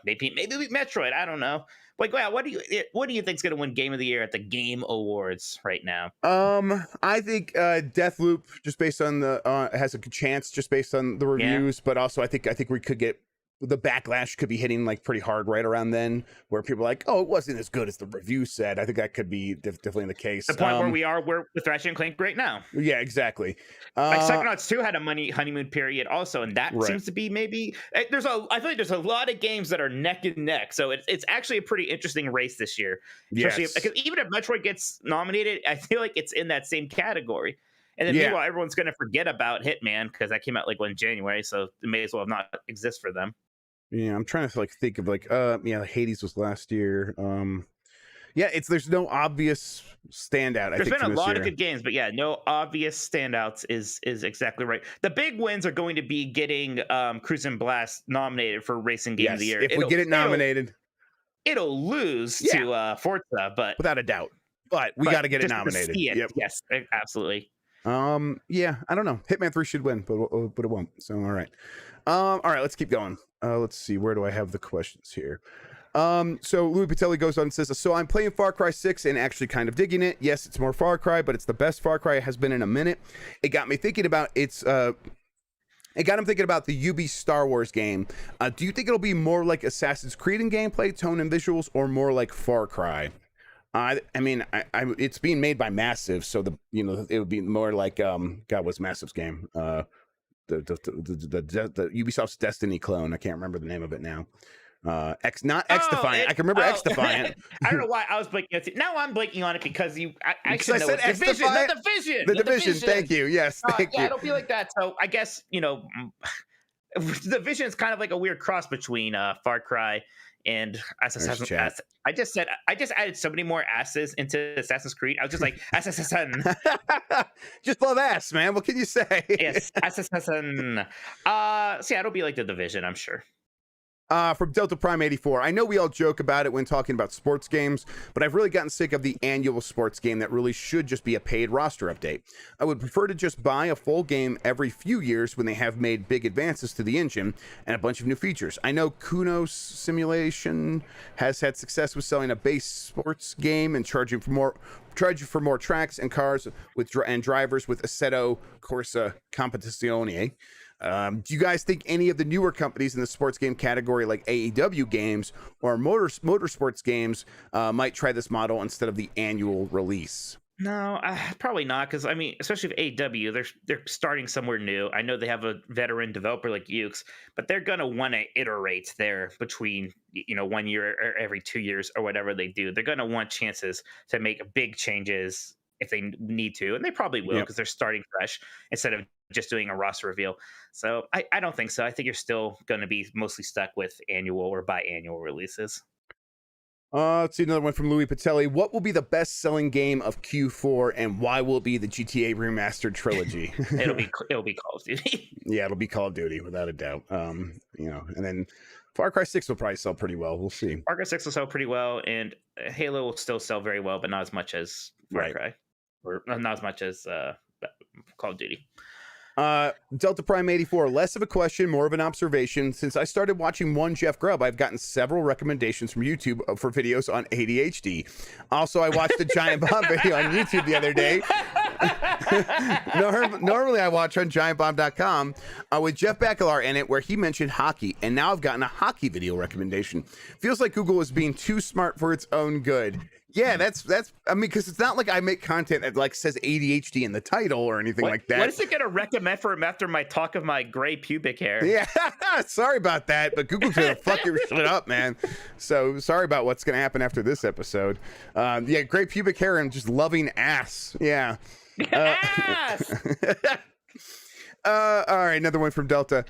Maybe Metroid. I don't know. Like, wow, what do you think's going to win Game of the Year at the Game Awards right now? I think Deathloop, just based on the has a good chance, just based on the reviews, but also I think we could get the backlash could be hitting like pretty hard right around then, where people are like, oh, it wasn't as good as the review said. I think that could be definitely the case. The point where we're with Ratchet and Clank right now. Yeah, exactly. Like Psychonauts 2 had a honeymoon period also, and that seems to be maybe I feel like there's a lot of games that are neck and neck, so it's actually a pretty interesting race this year. Especially because even if Metroid gets nominated, I feel like it's in that same category. And then meanwhile, everyone's going to forget about Hitman because that came out like in January, so it may as well not exist for them. Yeah, I'm trying to think of Hades was last year. There's no obvious standout. There's been a lot of good games, but no obvious standouts is exactly right. The big wins are going to be getting Cruisin' Blast nominated for Racing Game of the Year. If we get it nominated, it'll lose to Forza, but without a doubt. But we got to get it nominated. Yep. Yes, absolutely. I don't know. Hitman 3 should win, but it won't. So all right, let's keep going. Let's see, where do I have the questions here? So Louis Patelli goes on and says, so I'm playing Far Cry 6 and actually kind of digging it. Yes, it's more Far Cry, but it's the best Far Cry has been in a minute. It got me thinking about it got him thinking about the Ubi Star Wars game. Do you think it'll be more like Assassin's Creed in gameplay, tone, and visuals, or more like Far Cry? I mean, it's being made by Massive, so it would be more like what's Massive's game? The Ubisoft's Destiny clone. I can't remember the name of it now. X Defiant. I can remember X Defiant. I don't know why I was blanking. Now I'm blanking on it because I said X Defiant. The Division. Thank you. Yes, thank you. Yeah, it'll be like that. So I guess the Division is kind of like a weird cross between Far Cry and Assassin's Creed. I just added so many more asses into Assassin's Creed. I was just like, Assassin. Just love ass, man. What can you say? Yes, Assassin. It'll be like the Division, I'm sure. From Delta Prime 84. I know we all joke about it when talking about sports games, but I've really gotten sick of the annual sports game that really should just be a paid roster update. I would prefer to just buy a full game every few years when they have made big advances to the engine and a bunch of new features. I know Kunos Simulation has had success with selling a base sports game and charging for more tracks and cars and drivers with Assetto Corsa Competizione. Do you guys think any of the newer companies in the sports game category, like AEW games or motorsports games, might try this model instead of the annual release? No, probably not. Because I mean, especially with AEW, they're starting somewhere new. I know they have a veteran developer like Ukes, but they're gonna want to iterate there between 1 year or every 2 years or whatever they do. They're gonna want chances to make big changes if they need to, and they probably will because they're starting fresh instead of just doing a roster reveal. So I don't think so. I think you're still going to be mostly stuck with annual or biannual releases. Let's see another one from Louis Patelli. What will be the best-selling game of Q4, and why will it be the GTA Remastered Trilogy? it'll be Call of Duty. Yeah, it'll be Call of Duty without a doubt. And then Far Cry 6 will probably sell pretty well. We'll see. Far Cry 6 will sell pretty well, and Halo will still sell very well, but not as much as Far Cry, or not as much as Call of Duty. Delta Prime 84, less of a question, more of an observation. Since I started watching One Jeff Grubb, I've gotten several recommendations from YouTube for videos on ADHD. Also, I watched a Giant Bomb video on YouTube the other day. Normally I watch on giantbomb.com with Jeff Bakalar in it, where he mentioned hockey, and now I've gotten a hockey video recommendation. Feels like Google is being too smart for its own good. Yeah, that's I mean, because it's not like I make content that like says ADHD in the title or anything like that. What is it going to recommend for him after my talk of my gray pubic hair? Yeah, sorry about that, but Google's going to fuck your shit up, man. So sorry about what's going to happen after this episode. Gray pubic hair and just loving ass. Yeah. Ass! All right, another one from Delta.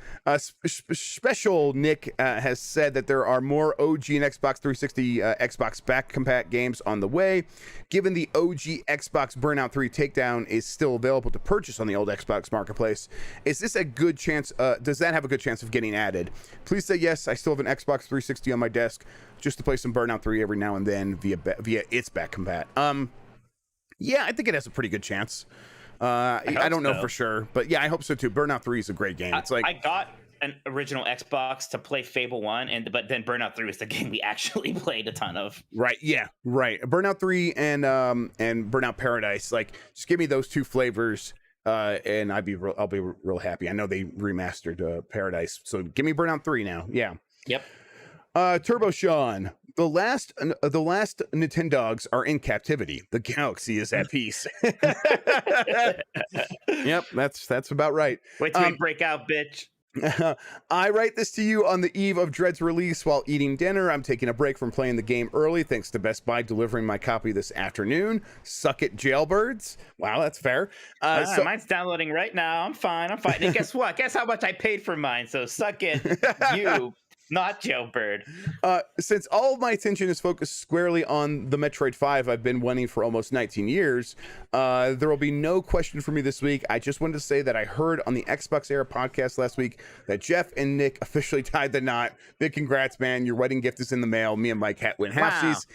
Special Nick has said that there are more OG and Xbox 360 Xbox back compat games on the way. Given the OG Xbox Burnout 3 Takedown is still available to purchase on the old Xbox Marketplace, is this a good chance? Does that have a good chance of getting added? Please say yes. I still have an Xbox 360 on my desk just to play some Burnout 3 every now and then via its back compat. Yeah, I think it has a pretty good chance. I don't know for sure, but yeah, I hope so too. Burnout 3 is a great game. It's like I got an original Xbox to play Fable 1, but then Burnout 3 was the game we actually played a ton of. Right, yeah, right. Burnout 3 and Burnout Paradise. Like, just give me those two flavors, and I'll be real happy. I know they remastered Paradise, so give me Burnout 3 now. Yeah. Yep. Turbo Sean, the last Nintendogs are in captivity. The galaxy is at peace. Yep, that's about right. Wait till we break out, bitch. I write this to you on the eve of Dread's release while eating dinner. I'm taking a break from playing the game early thanks to Best Buy delivering my copy this afternoon. Suck it, jailbirds. Wow, that's fair. So mine's downloading right now. I'm fine. And guess what? Guess how much I paid for mine. So suck it, you. Not Jailbird. Since all of my attention is focused squarely on the Metroid 5 I've been wanting for almost 19 years, there will be no question for me this week. I just wanted to say that I heard on the Xbox Era podcast last week that Jeff and Nick officially tied the knot. Big congrats, man. Your wedding gift is in the mail. Me and Mike went halfsies.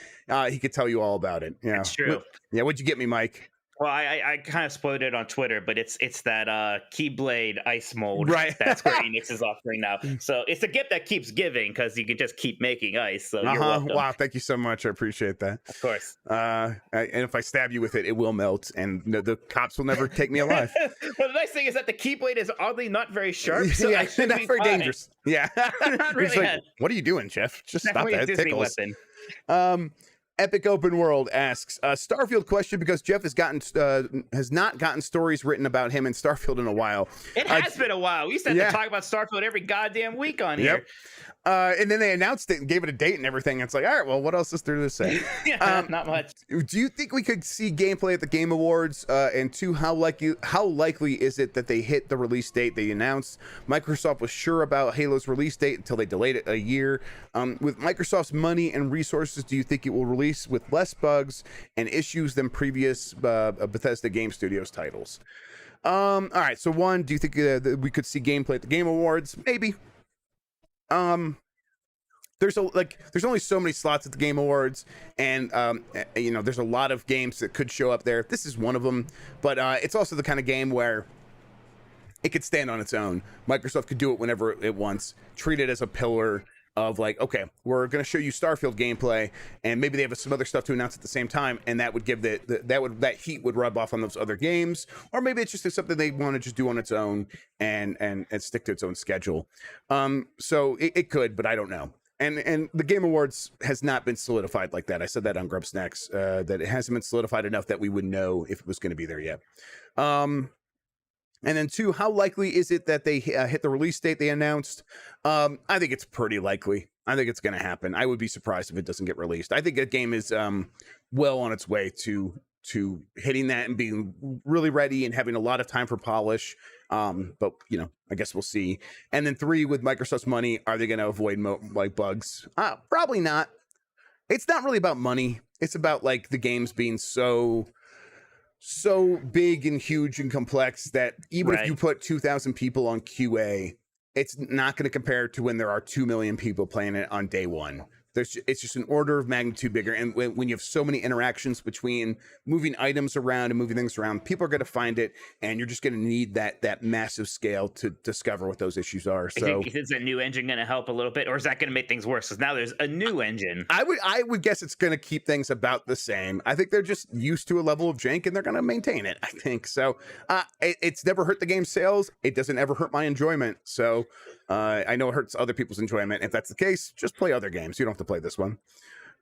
He could tell you all about it. Yeah, it's true. What'd you get me, Mike? Well, I kind of spoiled it on Twitter, but it's that Keyblade ice mold right. that Square Enix is offering now. So it's a gift that keeps giving because you can just keep making ice. So you're welcome. Wow, thank you so much. I appreciate that. Of course. And if I stab you with it, it will melt, and the cops will never take me alive. Well, the nice thing is that the Keyblade is oddly not very sharp. So yeah, not very dangerous. Yeah. Not really like, what are you doing, Jeff? Just stop that. It tickles. Weapon. Epic Open World asks Starfield question because Jeff has not gotten stories written about him in Starfield in a while. It has been a while. We used to have to talk about Starfield every goddamn week on here. And then they announced it and gave it a date and everything. It's like, all right, well, what else is there to say? Not much. Do you think we could see gameplay at the Game Awards? And two, how likely is it that they hit the release date they announced? Microsoft was sure about Halo's release date until they delayed it a year. With Microsoft's money and resources, do you think it will release with less bugs and issues than previous Bethesda Game Studios titles? All right, so one, do you think that we could see gameplay at the Game Awards? Maybe. There's only so many slots at the Game Awards, and there's a lot of games that could show up there. This is one of them, but it's also the kind of game where it could stand on its own. Microsoft could do it whenever it wants, treat it as a pillar of like, okay, we're going to show you Starfield gameplay, and maybe they have some other stuff to announce at the same time, and that would give that heat would rub off on those other games, or maybe it's just something they want to just do on its own and stick to its own schedule. So it could, but I don't know. And the Game Awards has not been solidified like that. I said that on Grubb Snacks, that it hasn't been solidified enough that we would know if it was going to be there yet. And then two, how likely is it that they hit the release date they announced? I think it's pretty likely. I think it's going to happen. I would be surprised if it doesn't get released. I think the game is well on its way to hitting that and being really ready and having a lot of time for polish. But I guess we'll see. And then three, with Microsoft's money, are they going to avoid bugs? Probably not. It's not really about money. It's about like the games being so big and huge and complex that even if you put 2,000 people on QA, it's not going to compare to when there are 2 million people playing it on day one. It's just an order of magnitude bigger. And when you have so many interactions between moving items around and moving things around, people are going to find it, and you're just going to need that massive scale to discover what those issues are. So is a new engine going to help a little bit, or is that going to make things worse? Because now there's a new engine. I would guess it's going to keep things about the same. I think they're just used to a level of jank, and they're going to maintain it, I think. So it's never hurt the game's sales. It doesn't ever hurt my enjoyment. So I know it hurts other people's enjoyment. If that's the case, just play other games. You don't have to play this one.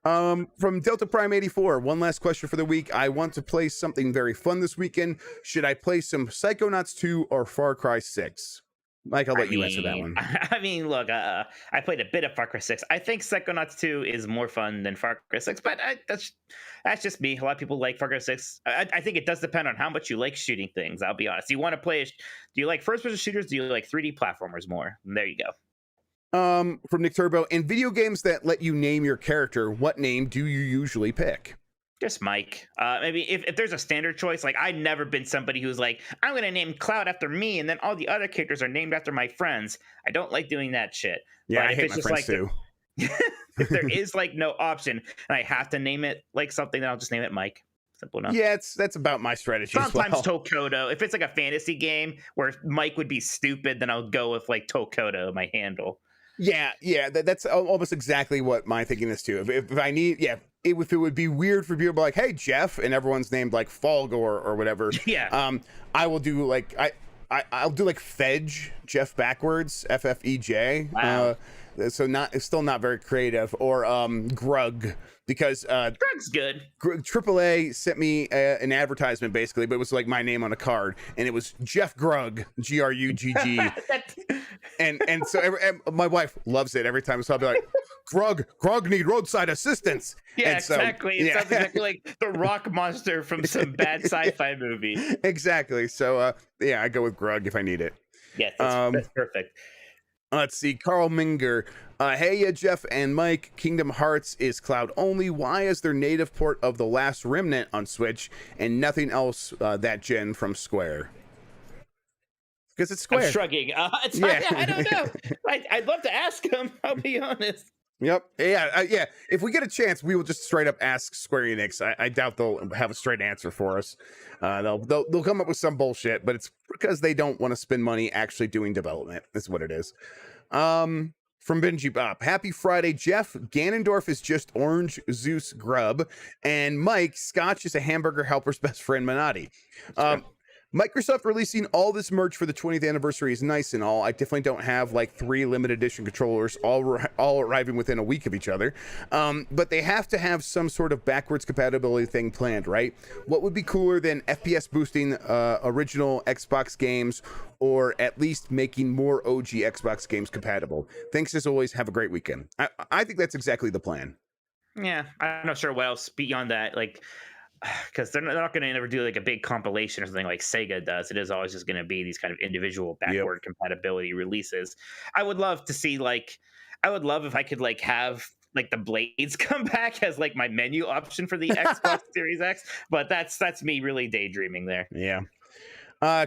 From Delta Prime 84, one last question for the week. I want to play something very fun this weekend. Should I play some Psychonauts 2 or Far Cry 6? Mike, I'll let you answer that one. I mean, look, I played a bit of Far Cry 6. I think Psychonauts 2 is more fun than Far Cry 6, but that's just me. A lot of people like Far Cry 6. I think it does depend on how much you like shooting things, I'll be honest. Do you want to play, do you like first-person shooters? Do you like 3D platformers more? And there you go. From Nick Turbo, in video games that let you name your character, what name do you usually pick? Just Mike. Maybe if there's a standard choice, like I've never been somebody who's like, I'm going to name Cloud after me, and then all the other characters are named after my friends. I don't like doing that shit. Yeah, but I hate my friends too. If there is like no option and I have to name it like something, then I'll just name it Mike. Simple enough. Yeah, that's about my strategy. Sometimes as well. Tokoto. If it's like a fantasy game where Mike would be stupid, then I'll go with like Tokoto, my handle. Yeah, that's almost exactly what my thinking is too. If I need, if it would be weird for people to be like, hey Jeff, and everyone's named like Falgor or whatever. Yeah. I will do like I'll do like Fedge, Jeff backwards, FFEJ. Wow. So it's still not very creative. Or Grug, because Drug's good. AAA sent me an advertisement basically, but it was like my name on a card, and it was Jeff Grug, GRUGG. and so my wife loves it every time. So I'll be like, Grug need roadside assistance. Yeah, and so, exactly. It sounds exactly like the rock monster from some bad sci-fi movie. Exactly. So I go with Grug if I need it. Yeah, that's perfect. Let's see, Carl Minger. Hey, Jeff and Mike. Kingdom Hearts is cloud only. Why is there native port of The Last Remnant on Switch and nothing else that gen from Square? Because it's Square. I'm shrugging. I don't know. I'd love to ask him. I'll be honest. Yep. Yeah. If we get a chance, we will just straight up ask Square Enix. I doubt they'll have a straight answer for us. They'll come up with some bullshit, but it's because they don't want to spend money actually doing development. That's what it is. From Benji Bop. Happy Friday, Jeff. Ganondorf is just Orange Zeus Grubb, and Mike, Scotch is a hamburger helper's best friend, Minotti. Microsoft releasing all this merch for the 20th anniversary is nice and all. I definitely don't have like 3 limited edition controllers all arriving within a week of each other. But they have to have some sort of backwards compatibility thing planned, right? What would be cooler than FPS boosting original Xbox games, or at least making more OG Xbox games compatible? Thanks as always. Have a great weekend. I think that's exactly the plan. Yeah, I'm not sure what else beyond that. Like, because they're not going to ever do like a big compilation or something like Sega does. It is always just going to be these kind of individual backward compatibility releases. I would love to see I would love if I could like have like the blades come back as like my menu option for the Xbox Series X, but that's me really daydreaming there. Yeah.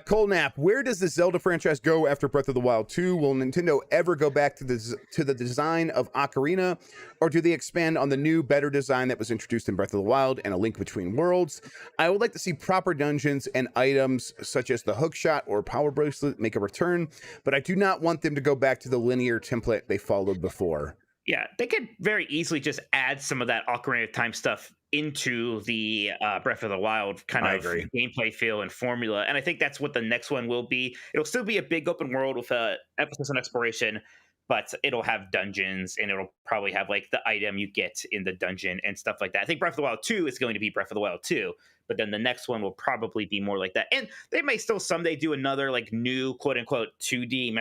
Cole Knapp, where does the Zelda franchise go after Breath of the Wild 2? Will Nintendo ever go back to the design of Ocarina, or do they expand on the new, better design that was introduced in Breath of the Wild and A Link Between Worlds? I would like to see proper dungeons and items such as the hookshot or power bracelet make a return, but I do not want them to go back to the linear template they followed before. Yeah, they could very easily just add some of that Ocarina of Time stuff into the Breath of the Wild kind of gameplay feel and formula. And I think that's what the next one will be. It'll still be a big open world with a emphasis on exploration, but it'll have dungeons, and it'll probably have like the item you get in the dungeon and stuff like that. I think Breath of the Wild 2 is going to be Breath of the Wild 2, but then the next one will probably be more like that. And they may still someday do another like new quote unquote 2D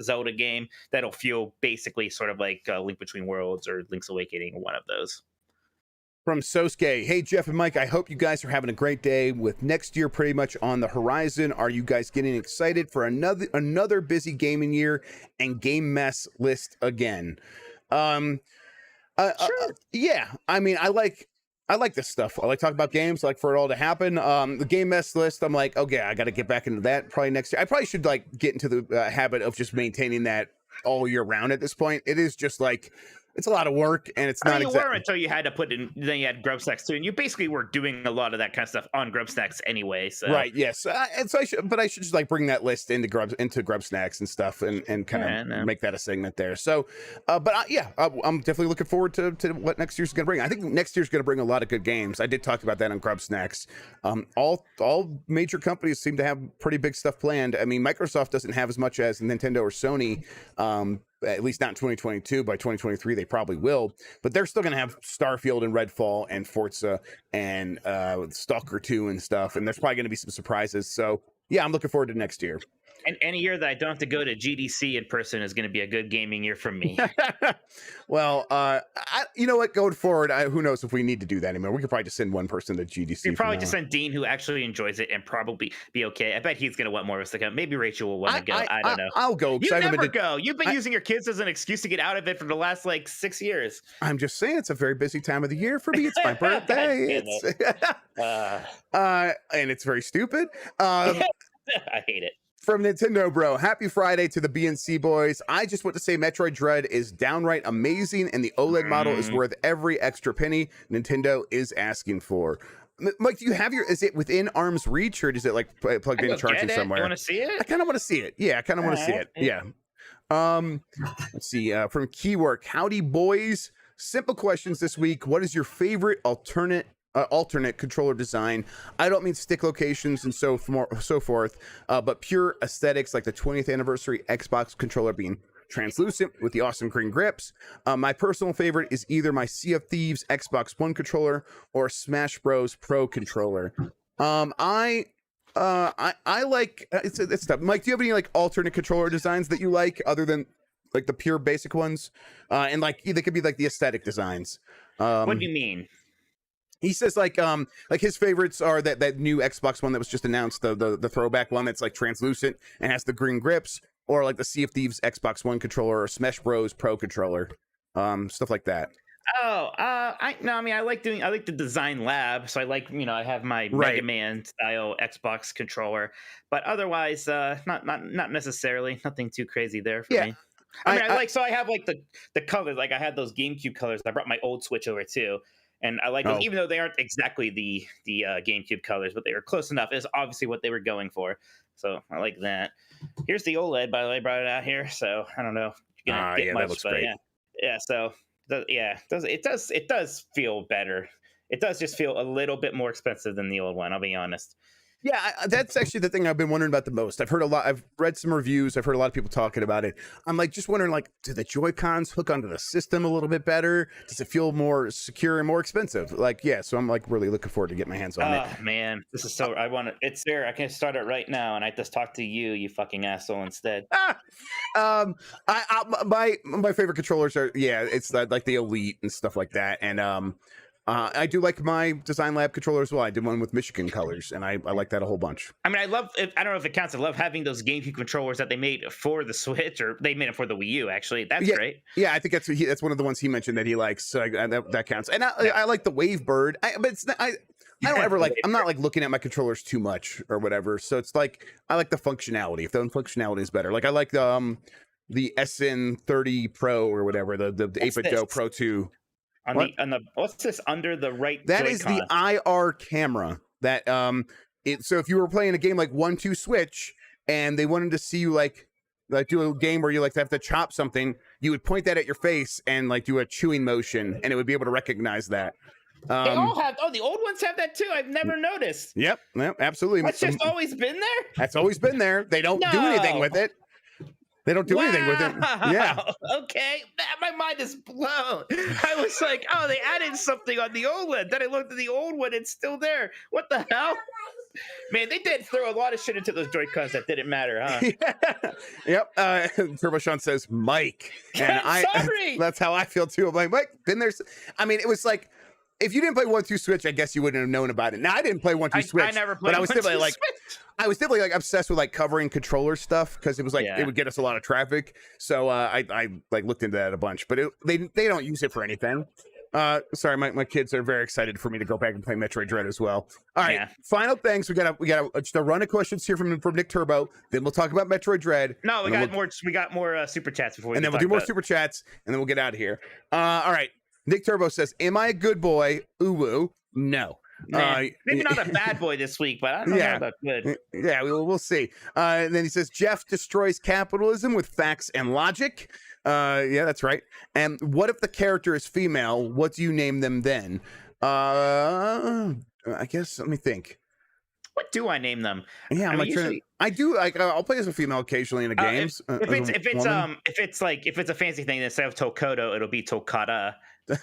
Zelda game that'll feel basically sort of like Link Between Worlds or Link's Awakening, one of those. From Sosuke, hey Jeff and Mike, I hope you guys are having a great day. With next year pretty much on the horizon, are you guys getting excited for another busy gaming year and game mess list again? Sure. Yeah, I mean, I like this stuff. I like talking about games. I like for it all to happen. The game mess list, I'm like, okay, I got to get back into that probably next year. I probably should like get into the habit of just maintaining that all year round at this point. It is just like, it's a lot of work, and it's not exactly. You were until you had to put in. Then you had Grub Snacks too, and you basically were doing a lot of that kind of stuff on Grub Snacks anyway. So. Right. Yes. And so I should just like bring that list into Grub Snacks and stuff, and kind of make that a segment there. So, I'm definitely looking forward to what next year's going to bring. I think next year's going to bring a lot of good games. I did talk about that on Grub Snacks. All major companies seem to have pretty big stuff planned. I mean, Microsoft doesn't have as much as Nintendo or Sony. At least not in 2022. By 2023, they probably will. But they're still going to have Starfield and Redfall and Forza and Stalker 2 and stuff. And there's probably going to be some surprises. So, yeah, I'm looking forward to next year. And any year that I don't have to go to GDC in person is going to be a good gaming year for me. Well, you know what? Going forward, who knows if we need to do that anymore? We could probably just send one person to GDC. You probably just send Dean, who actually enjoys it and probably be okay. I bet he's going to want more of us to come. Maybe Rachel will want to go. I don't know. I'll go. You never go. You've been using your kids as an excuse to get out of it for the last like 6 years. I'm just saying, it's a very busy time of the year for me. It's my birthday. And it's very stupid. I hate it. From Nintendo Bro, happy Friday to the BNC boys. I just want to say Metroid Dread is downright amazing, and the OLED model is worth every extra penny Nintendo is asking for. Mike, do you have your? Is it within arm's reach, or does it like plugged in charging somewhere? You want to see I it? kind of want to see it. Yeah, I kind of want to see it. Yeah. Let's see. From Keywork, howdy boys. Simple questions this week. What is your favorite alternate controller design? I don't mean stick locations and so forth, but pure aesthetics, like the 20th anniversary Xbox controller being translucent with the awesome green grips. My personal favorite is either my Sea of Thieves Xbox One controller or Smash Bros Pro controller. I like it's tough. Mike, do you have any like alternate controller designs that you like other than like the pure basic ones? And like they could be like the aesthetic designs. What do you mean? He says like his favorites are that new Xbox One that was just announced, the throwback one that's like translucent and has the green grips, or like the Sea of Thieves Xbox One controller or Smash Bros Pro controller, stuff like that. I like the design lab, so I like, I have my Mega Man style Xbox controller, but otherwise not necessarily, nothing too crazy there for me. I have like the colors, like I had those GameCube colors. I brought my old Switch over too, and I like those, even though they aren't exactly the GameCube colors, but they were close enough. It's obviously what they were going for, so I like that. Here's the OLED, by the way, brought it out here, so I don't know if you're gonna get much, that looks but great. So it does feel better. It does just feel a little bit more expensive than the old one, I'll be honest. Yeah, that's actually the thing I've been wondering about the most. I've read some reviews. I've heard a lot of people talking about it. I'm like just wondering, like, do the Joy-Cons hook onto the system a little bit better? Does it feel more secure and more expensive? Like, yeah, so I'm like really looking forward to getting my hands on it. Oh man, this is so. It's there. I can start it right now, and I just talk to you fucking asshole instead. My favorite controllers are it's like the Elite and stuff like that, and I do like my Design Lab controller as well. I did one with Michigan colors, and I like that a whole bunch. I mean, I don't know if it counts. I love having those GameCube controllers that they made for the Switch, or they made it for the Wii U. Actually, that's great. Yeah, I think that's one of the ones he mentioned that he likes. So that counts. And I like the Wavebird. But it's not, I don't ever like. I'm not like looking at my controllers too much or whatever. So it's like I like the functionality. If the functionality is better, like I like the SN30 Pro or whatever, the 8-bit Do Pro 2. On the what's this under the right? That Joy-Con? is the IR camera. That so if you were playing a game like 1-2 Switch and they wanted to see you like do a game where you like have to chop something, you would point that at your face and like do a chewing motion, and it would be able to recognize that. They all have. Oh, the old ones have that too. I've never noticed. Yep, absolutely. That's just always been there. That's always been there. They don't do anything with it. They don't do anything with it. Yeah. Okay. My mind is blown. I was like, oh, they added something on the OLED. Then I looked at the old one. It's still there. What the hell? Man, they did throw a lot of shit into those Joy-Cons that didn't matter, huh? Yeah. Yep. Turbo Sean says, Mike. And sorry. That's how I feel too. I'm like, Mike, been there. I mean, it was like, if you didn't play 1-2 Switch, I guess you wouldn't have known about it. Now I didn't play 1-2 Switch. I never played. But I was definitely like obsessed with like covering controller stuff because it was like it would get us a lot of traffic. So I like looked into that a bunch. But they don't use it for anything. Sorry, my kids are very excited for me to go back and play Metroid Dread as well. All right, final things. We got just a run of questions here from Nick Turbo. Then we'll talk about Metroid Dread. No, we got more super chats before. And then we'll do more super chats, and then we'll get out of here. All right. Nick Turbo says, "Am I a good boy?" Uwu. No. Maybe not a bad boy this week, but I don't know about good. Yeah, we'll see. And then he says, Jeff destroys capitalism with facts and logic. Yeah, that's right. And what if the character is female? What do you name them then? I guess, let me think. What do I name them? Yeah, I do. Like, I'll play as a female occasionally in the games. If it's a fancy thing, instead of Tokoto, it'll be Tokata.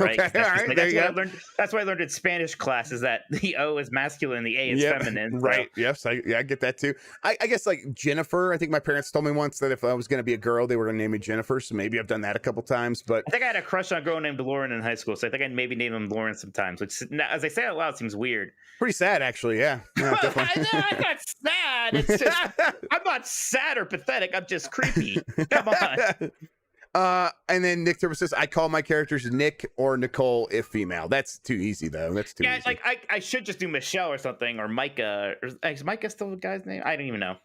Right? Okay, all right. There you go. That's why I learned in Spanish class is that the O is masculine, the A is feminine. Right. So. Yes. I get that too. I guess like Jennifer. I think my parents told me once that if I was going to be a girl, they were going to name me Jennifer. So maybe I've done that a couple times. But I think I had a crush on a girl named Lauren in high school, so I think I maybe named him Lauren sometimes. Which, as I say it out loud, seems weird. Pretty sad, actually. Yeah. I'm not sad. It's just I'm not sad or pathetic. I'm just creepy. Come on. And then Nick Turbo says, I call my characters Nick or Nicole if female. That's too easy, though. That's too easy. Like I should just do Michelle or something, or Micah. Is Micah still the guy's name? I don't even know.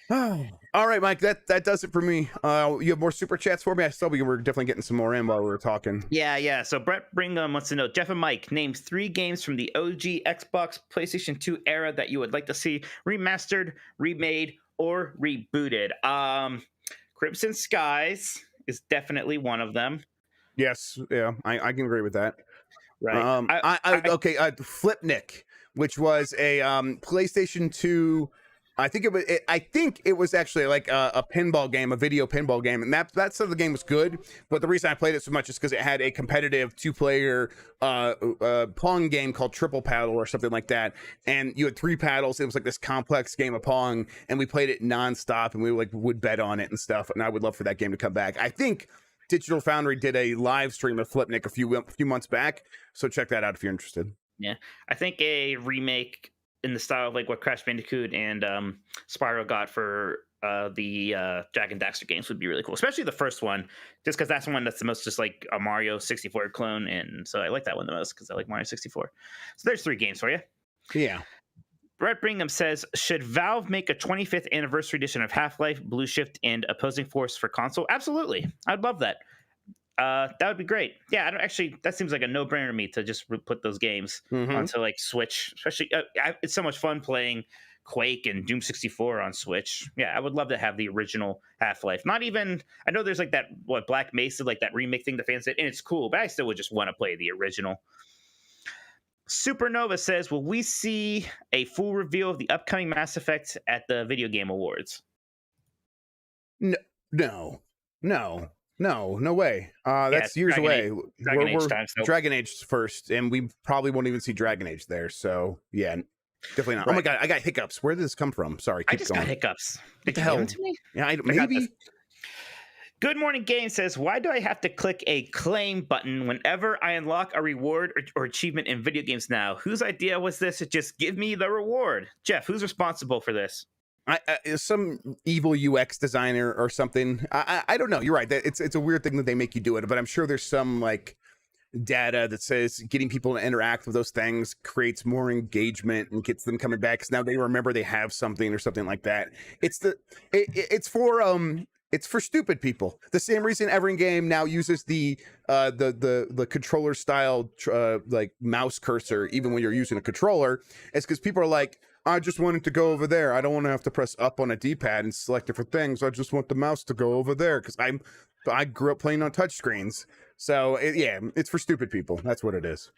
All right, Mike. That does it for me. You have more super chats for me? I saw we were definitely getting some more in while we were talking. Yeah. So Brett Brigham wants to know, Jeff and Mike, name 3 games from the OG Xbox, PlayStation 2 era that you would like to see remastered, remade, or rebooted. Crimson Skies is definitely one of them. Yes, yeah, I can agree with that. Right. Okay. Flipnik, which was a PlayStation 2. I think it was actually like a pinball game, a video pinball game, and that side of the game was good. But the reason I played it so much is because it had a competitive 2-player Pong game called Triple Paddle or something like that, and you had 3 paddles. It was like this complex game of Pong, and we played it nonstop, and we would bet on it and stuff. And I would love for that game to come back. I think Digital Foundry did a live stream of Flipnik a few months back, so check that out if you're interested. Yeah, I think a remake in the style of like what Crash Bandicoot and Spyro got for the Jack and Daxter games would be really cool, especially the first one, just because that's the one that's the most just like a Mario 64 clone, and so I like that one the most because I like Mario 64. So there's 3 games for you. Yeah. Brett Brigham says, should Valve make a 25th anniversary edition of Half-Life, Blue Shift, and Opposing Force for console? Absolutely. I'd love that. That would be great. Yeah, that seems like a no-brainer to me to just put those games onto like Switch. Especially, it's so much fun playing Quake and Doom 64 on Switch. Yeah, I would love to have the original Half-Life. Not even, I know there's like that Black Mesa, like that remake thing the fans did, and it's cool, but I still would just want to play the original. Supernova says, will we see a full reveal of the upcoming Mass Effect at the Video Game Awards? No way. That's years away. We're Dragon Age first, and we probably won't even see Dragon Age there. So yeah, definitely not. Right. Oh my god, I got hiccups. Where did this come from? Sorry, I just got hiccups. What the hell? To me? Yeah, maybe. Good Morning Game says, why do I have to click a claim button whenever I unlock a reward or achievement in video games now? Whose idea was this to just give me the reward? Jeff, who's responsible for this? Some evil UX designer or something. I don't know. You're right. It's a weird thing that they make you do it, but I'm sure there's some like data that says getting people to interact with those things creates more engagement and gets them coming back because now they remember they have something or something like that. It's for stupid people. The same reason every game now uses the controller style like mouse cursor, even when you're using a controller, is because people are like, I just wanted to go over there. I don't want to have to press up on a D-pad and select different things. I just want the mouse to go over there because I grew up playing on touchscreens. So it's for stupid people. That's what it is.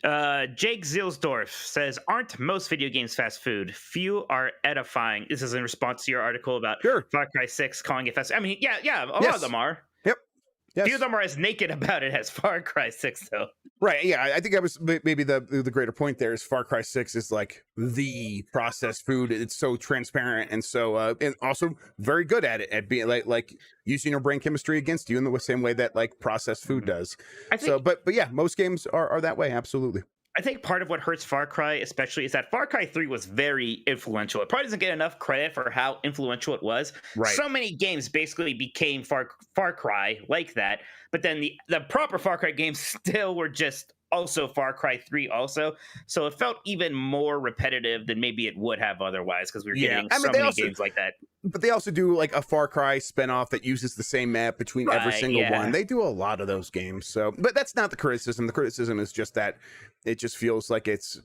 Jake Zilsdorf says, aren't most video games fast food? Few are edifying. This is in response to your article about Far Cry 6 calling it fast. I mean, yeah, a lot of them are. Yep. Yes. Few of them are as naked about it as Far Cry 6, though. Right, yeah, I think that was maybe the greater point there is Far Cry 6 is like the processed food. It's so transparent and so and also very good at it, at being like using your brain chemistry against you in the same way that like processed food does. But yeah, most games are that way, absolutely. I think part of what hurts Far Cry especially is that Far Cry 3 was very influential. It probably doesn't get enough credit for how influential it was. Right. So many games basically became Far Cry like that, but then the proper Far Cry games still were just also Far Cry 3 also. So it felt even more repetitive than maybe it would have otherwise because we were getting many games like that. But they also do like a Far Cry spinoff that uses the same map between every single one. They do a lot of those games. So, but that's not the criticism. The criticism is just that it just feels like it's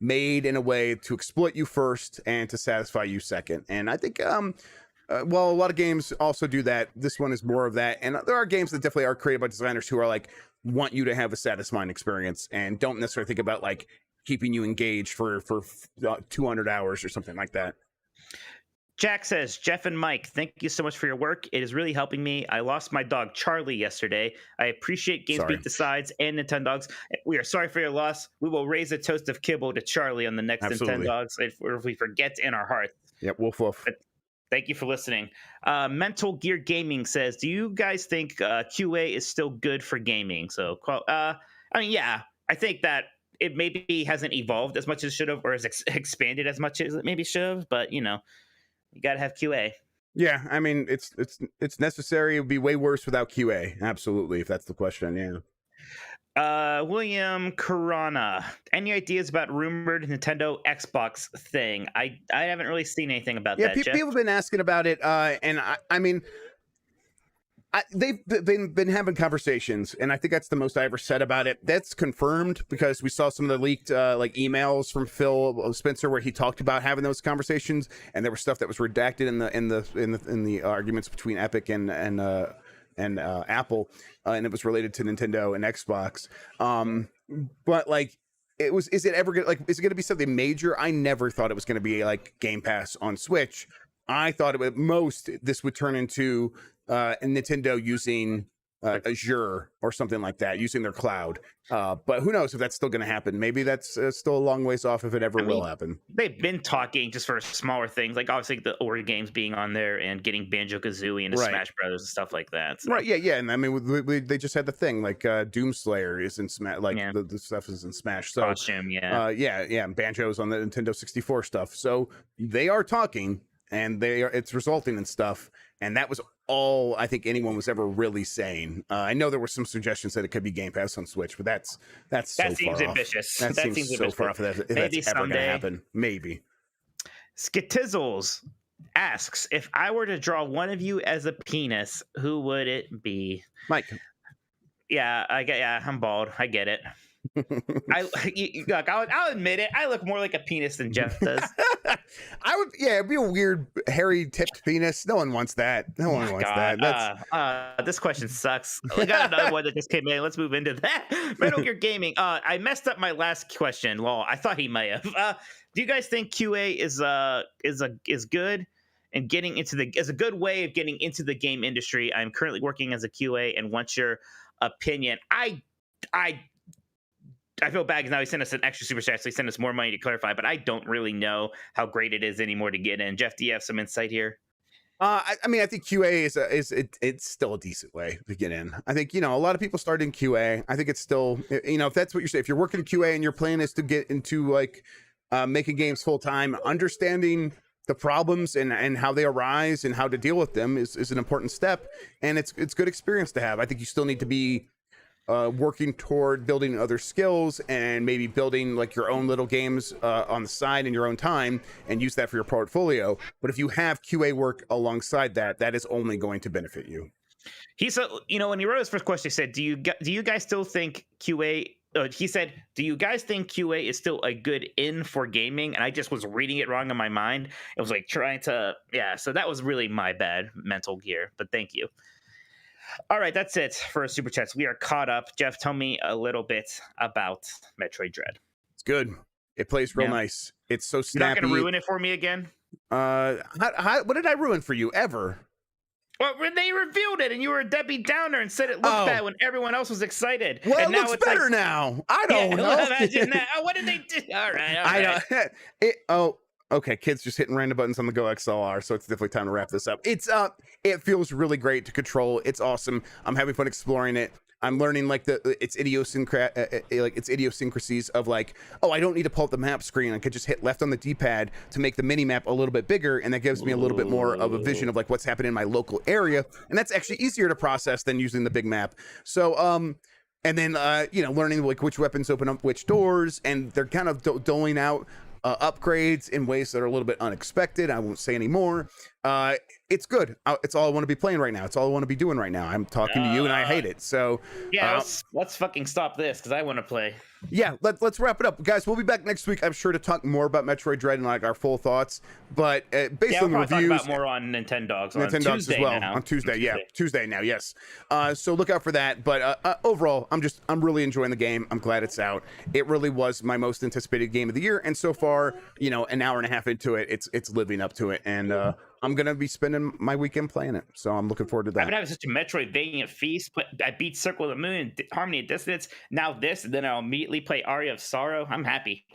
made in a way to exploit you first and to satisfy you second. And I think well, a lot of games also do that. This one is more of that. And there are games that definitely are created by designers who are like want you to have a satisfying experience and don't necessarily think about like keeping you engaged for 200 hours or something like that. Jack says, Jeff and Mike, thank you so much for your work. It is really helping me. I lost my dog, Charlie, yesterday. I appreciate GamesBeat Decides and Nintendogs. We are sorry for your loss. We will raise a toast of kibble to Charlie on the next Nintendogs if we forget in our heart. Yep, woof woof. But thank you for listening. Mental Gear Gaming says, do you guys think QA is still good for gaming? So, I mean, yeah, I think that it maybe hasn't evolved as much as it should have or has expanded as much as it maybe should have, but, you know, you got to have QA. Yeah, I mean, it's necessary. It would be way worse without QA. Absolutely, if that's the question, William Corona. Any ideas about rumored Nintendo Xbox thing? I haven't really seen anything about that. Jeff? People have been asking about it, and I mean, they've been having conversations, and I think that's the most I ever said about it. That's confirmed because we saw some of the leaked like emails from Phil Spencer where he talked about having those conversations, and there was stuff that was redacted in the arguments between Epic and Apple, and it was related to Nintendo and Xbox. But like, is it ever gonna be something major? I never thought it was gonna be like Game Pass on Switch. I thought it would this would turn into Nintendo using Azure or something like that, using their cloud. But who knows if that's still going to happen? Maybe that's still a long ways off if it ever will happen. They've been talking just for smaller things, like obviously the older games being on there and getting Banjo-Kazooie into Smash Brothers and stuff like that. So. Right, yeah. And I mean, they just had the thing, like Doomslayer is in Smash, like the stuff is in Smash. So, Costume, and Banjo's on the Nintendo 64 stuff. So they are talking, and it's resulting in stuff. And that was all I think anyone was ever really saying. I know there were some suggestions that it could be Game Pass on Switch, but that seems ambitious. That seems so far off. If that's ever going to happen, maybe. Skitizzles asks, if I were to draw one of you as a penis, who would it be? Mike. Yeah, I'm bald. I get it. I'll admit it. I look more like a penis than Jeff does. It'd be a weird hairy tipped penis. No one wants that. No one wants that. This question sucks. We got another one that just came in. Let's move into that. Metal Gear Gaming. I messed up my last question. Lol. I thought he might have. Do you guys think QA is good and getting into is a good way of getting into the game industry? I'm currently working as a QA and want your opinion. I feel bad because now he sent us an extra super chat, so he sent us more money to clarify, but I don't really know how great it is anymore to get in. Jeff, do you have some insight here? I mean, I think QA it's still a decent way to get in. I think, a lot of people start in QA. I think it's still, if that's what you're saying, if you're working in QA and your plan is to get into like making games full time, understanding the problems and how they arise and how to deal with them is an important step. And it's good experience to have. I think you still need to be working toward building other skills and maybe building like your own little games on the side in your own time and use that for your portfolio. But if you have QA work alongside that, that is only going to benefit you. He said, when he wrote his first question, he said, do you guys still think QA? He said, do you guys think QA is still a good in for gaming? And I just was reading it wrong in my mind. It was like trying to, so that was really my bad mental gear, but thank you. All right, that's it for Super Chats. We are caught up. Jeff, tell me a little bit about Metroid Dread. It's good. It plays real nice. It's so snappy. You're not going to ruin it for me again? What did I ruin for you ever? Well, when they revealed it and you were a Debbie Downer and said it looked bad when everyone else was excited. Well, and it looks better now. I don't know. Imagine that. What did they do? All right. I know. Okay, kids just hitting random buttons on the Go XLR, so it's definitely time to wrap this up. It feels really great to control. It's awesome. I'm having fun exploring it. I'm learning like its idiosyncrasies of like, I don't need to pull up the map screen. I could just hit left on the D-pad to make the mini map a little bit bigger, and that gives me a little bit more of a vision of like what's happening in my local area, and that's actually easier to process than using the big map. So and then learning like which weapons open up which doors, and they're kind of doling out upgrades in ways that are a little bit unexpected. I won't say any more. It's good. It's all I want to be playing right now. It's all I want to be doing right now. I'm talking to you and I hate it. So let's fucking stop this because I want to play. Yeah, let's wrap it up, guys. We'll be back next week, I'm sure, to talk more about Metroid Dread and like our full thoughts. But based on the reviews, talk about more on Nintendogs as well on Tuesday. Tuesday now. Yes. So look out for that. But overall, I'm really enjoying the game. I'm glad it's out. It really was my most anticipated game of the year, and so far, an hour and a half into it, it's living up to it. And I'm gonna be spending my weekend playing it, so I'm looking forward to that. I've been having such a Metroidvania feast. I beat Circle of the Moon and Harmony and Dissonance. Now this, and then I'll immediately play Aria of Sorrow. I'm happy.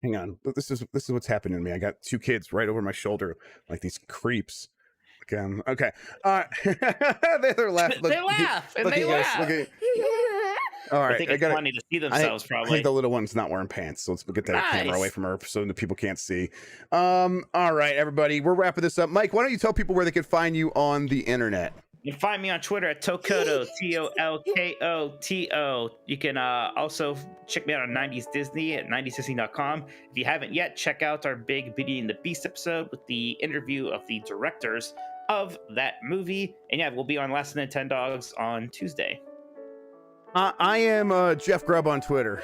Hang on, this is what's happening to me. I got two kids right over my shoulder, like these creeps. Okay. They're laughing. They laugh. All right, I think it's funny to see themselves. Probably. I think the little one's not wearing pants, so let's get that camera away from her so the people can't see. All right, everybody, we're wrapping this up. Mike, why don't you tell people where they can find you on the internet? You can find me on Twitter at Tokoto, TOLKOTO. You can also check me out on 90s Disney at 90sdisney.com. If you haven't yet, check out our big Beauty and the Beast episode with the interview of the directors of that movie. And yeah, we'll be on Less Than 10 Dogs on Tuesday. I am Jeff Grubb on Twitter.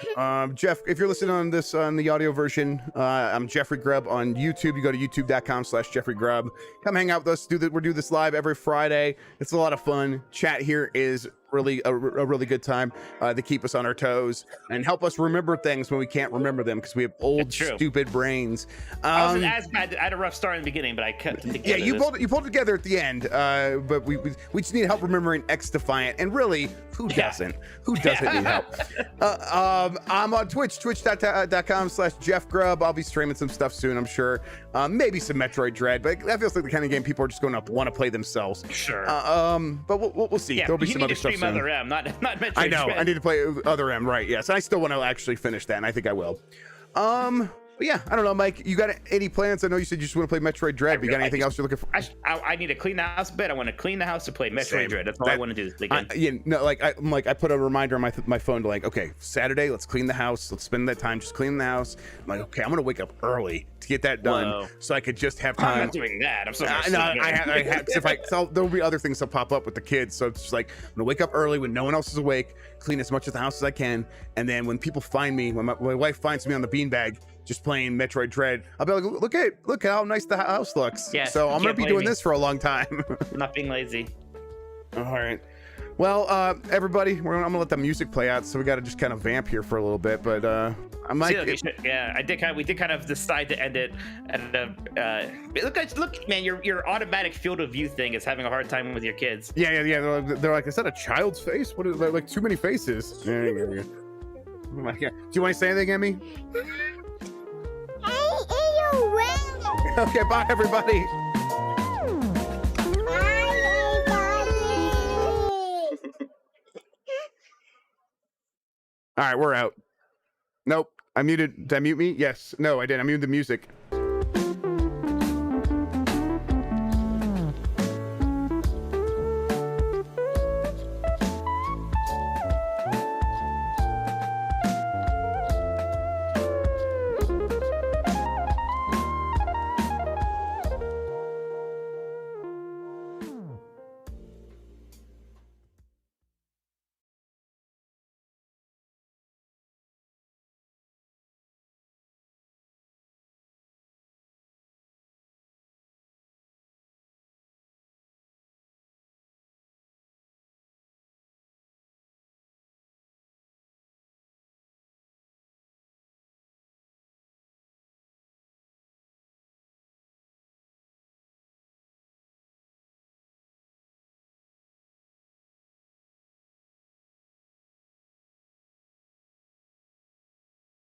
Jeff, if you're listening on this on the audio version, I'm Jeffrey Grubb on YouTube. You go to youtube.com/Jeffrey Grubb. Come hang out with us. We do this live every Friday. It's a lot of fun. Chat here is really a really good time to keep us on our toes and help us remember things when we can't remember them because we have old stupid brains. I wasn't as bad. I had a rough start in the beginning, but I kept it together. Yeah, you pulled it together at the end. But we just need help remembering X Defiant. And really, who doesn't? Who doesn't need help? I'm on Twitch, twitch.com/Jeff Grubb. I'll be streaming some stuff soon, I'm sure. Maybe some Metroid Dread, but that feels like the kind of game people are just going to want to play themselves. Sure. But we'll see. Yeah, There'll be some other stuff soon. Other M, not Metroid I know. Dread. I need to play Other M, right? Yes, I still want to actually finish that, and I think I will. But yeah, I don't know, Mike. You got any plans? I know you said you just want to play Metroid Dread. But you got anything else you're looking for? I need to clean the house a bit. I want to clean the house to play Metroid Dread. That's all I want to do this weekend. I put a reminder on my phone to okay, Saturday, let's clean the house. Let's spend that time just cleaning the house. I'm like, okay, I'm gonna wake up early to get that done, so I could just have time. I'm not doing that. I'm so I have. So there'll be other things that pop up with the kids. So it's just like I'm gonna wake up early when no one else is awake, clean as much of the house as I can, and then when people find me, when my wife finds me on the beanbag just playing Metroid Dread, I'll be like, look at how nice the house looks. Yeah, so I'm gonna be doing this for a long time. I'm not being lazy. All right. Well, everybody, I'm gonna let the music play out, so we got to just kind of vamp here for a little bit. But I might. We did kind of decide to end it at look, man, your automatic field of view thing is having a hard time with your kids. Yeah. They're like, is that a child's face? What is that? Like too many faces. Yeah. Oh my God. Do you want to say anything, Emmy? Okay, bye everybody. All right, we're out. Nope. I muted. Did I mute me? Yes. No, I didn't. I muted the music.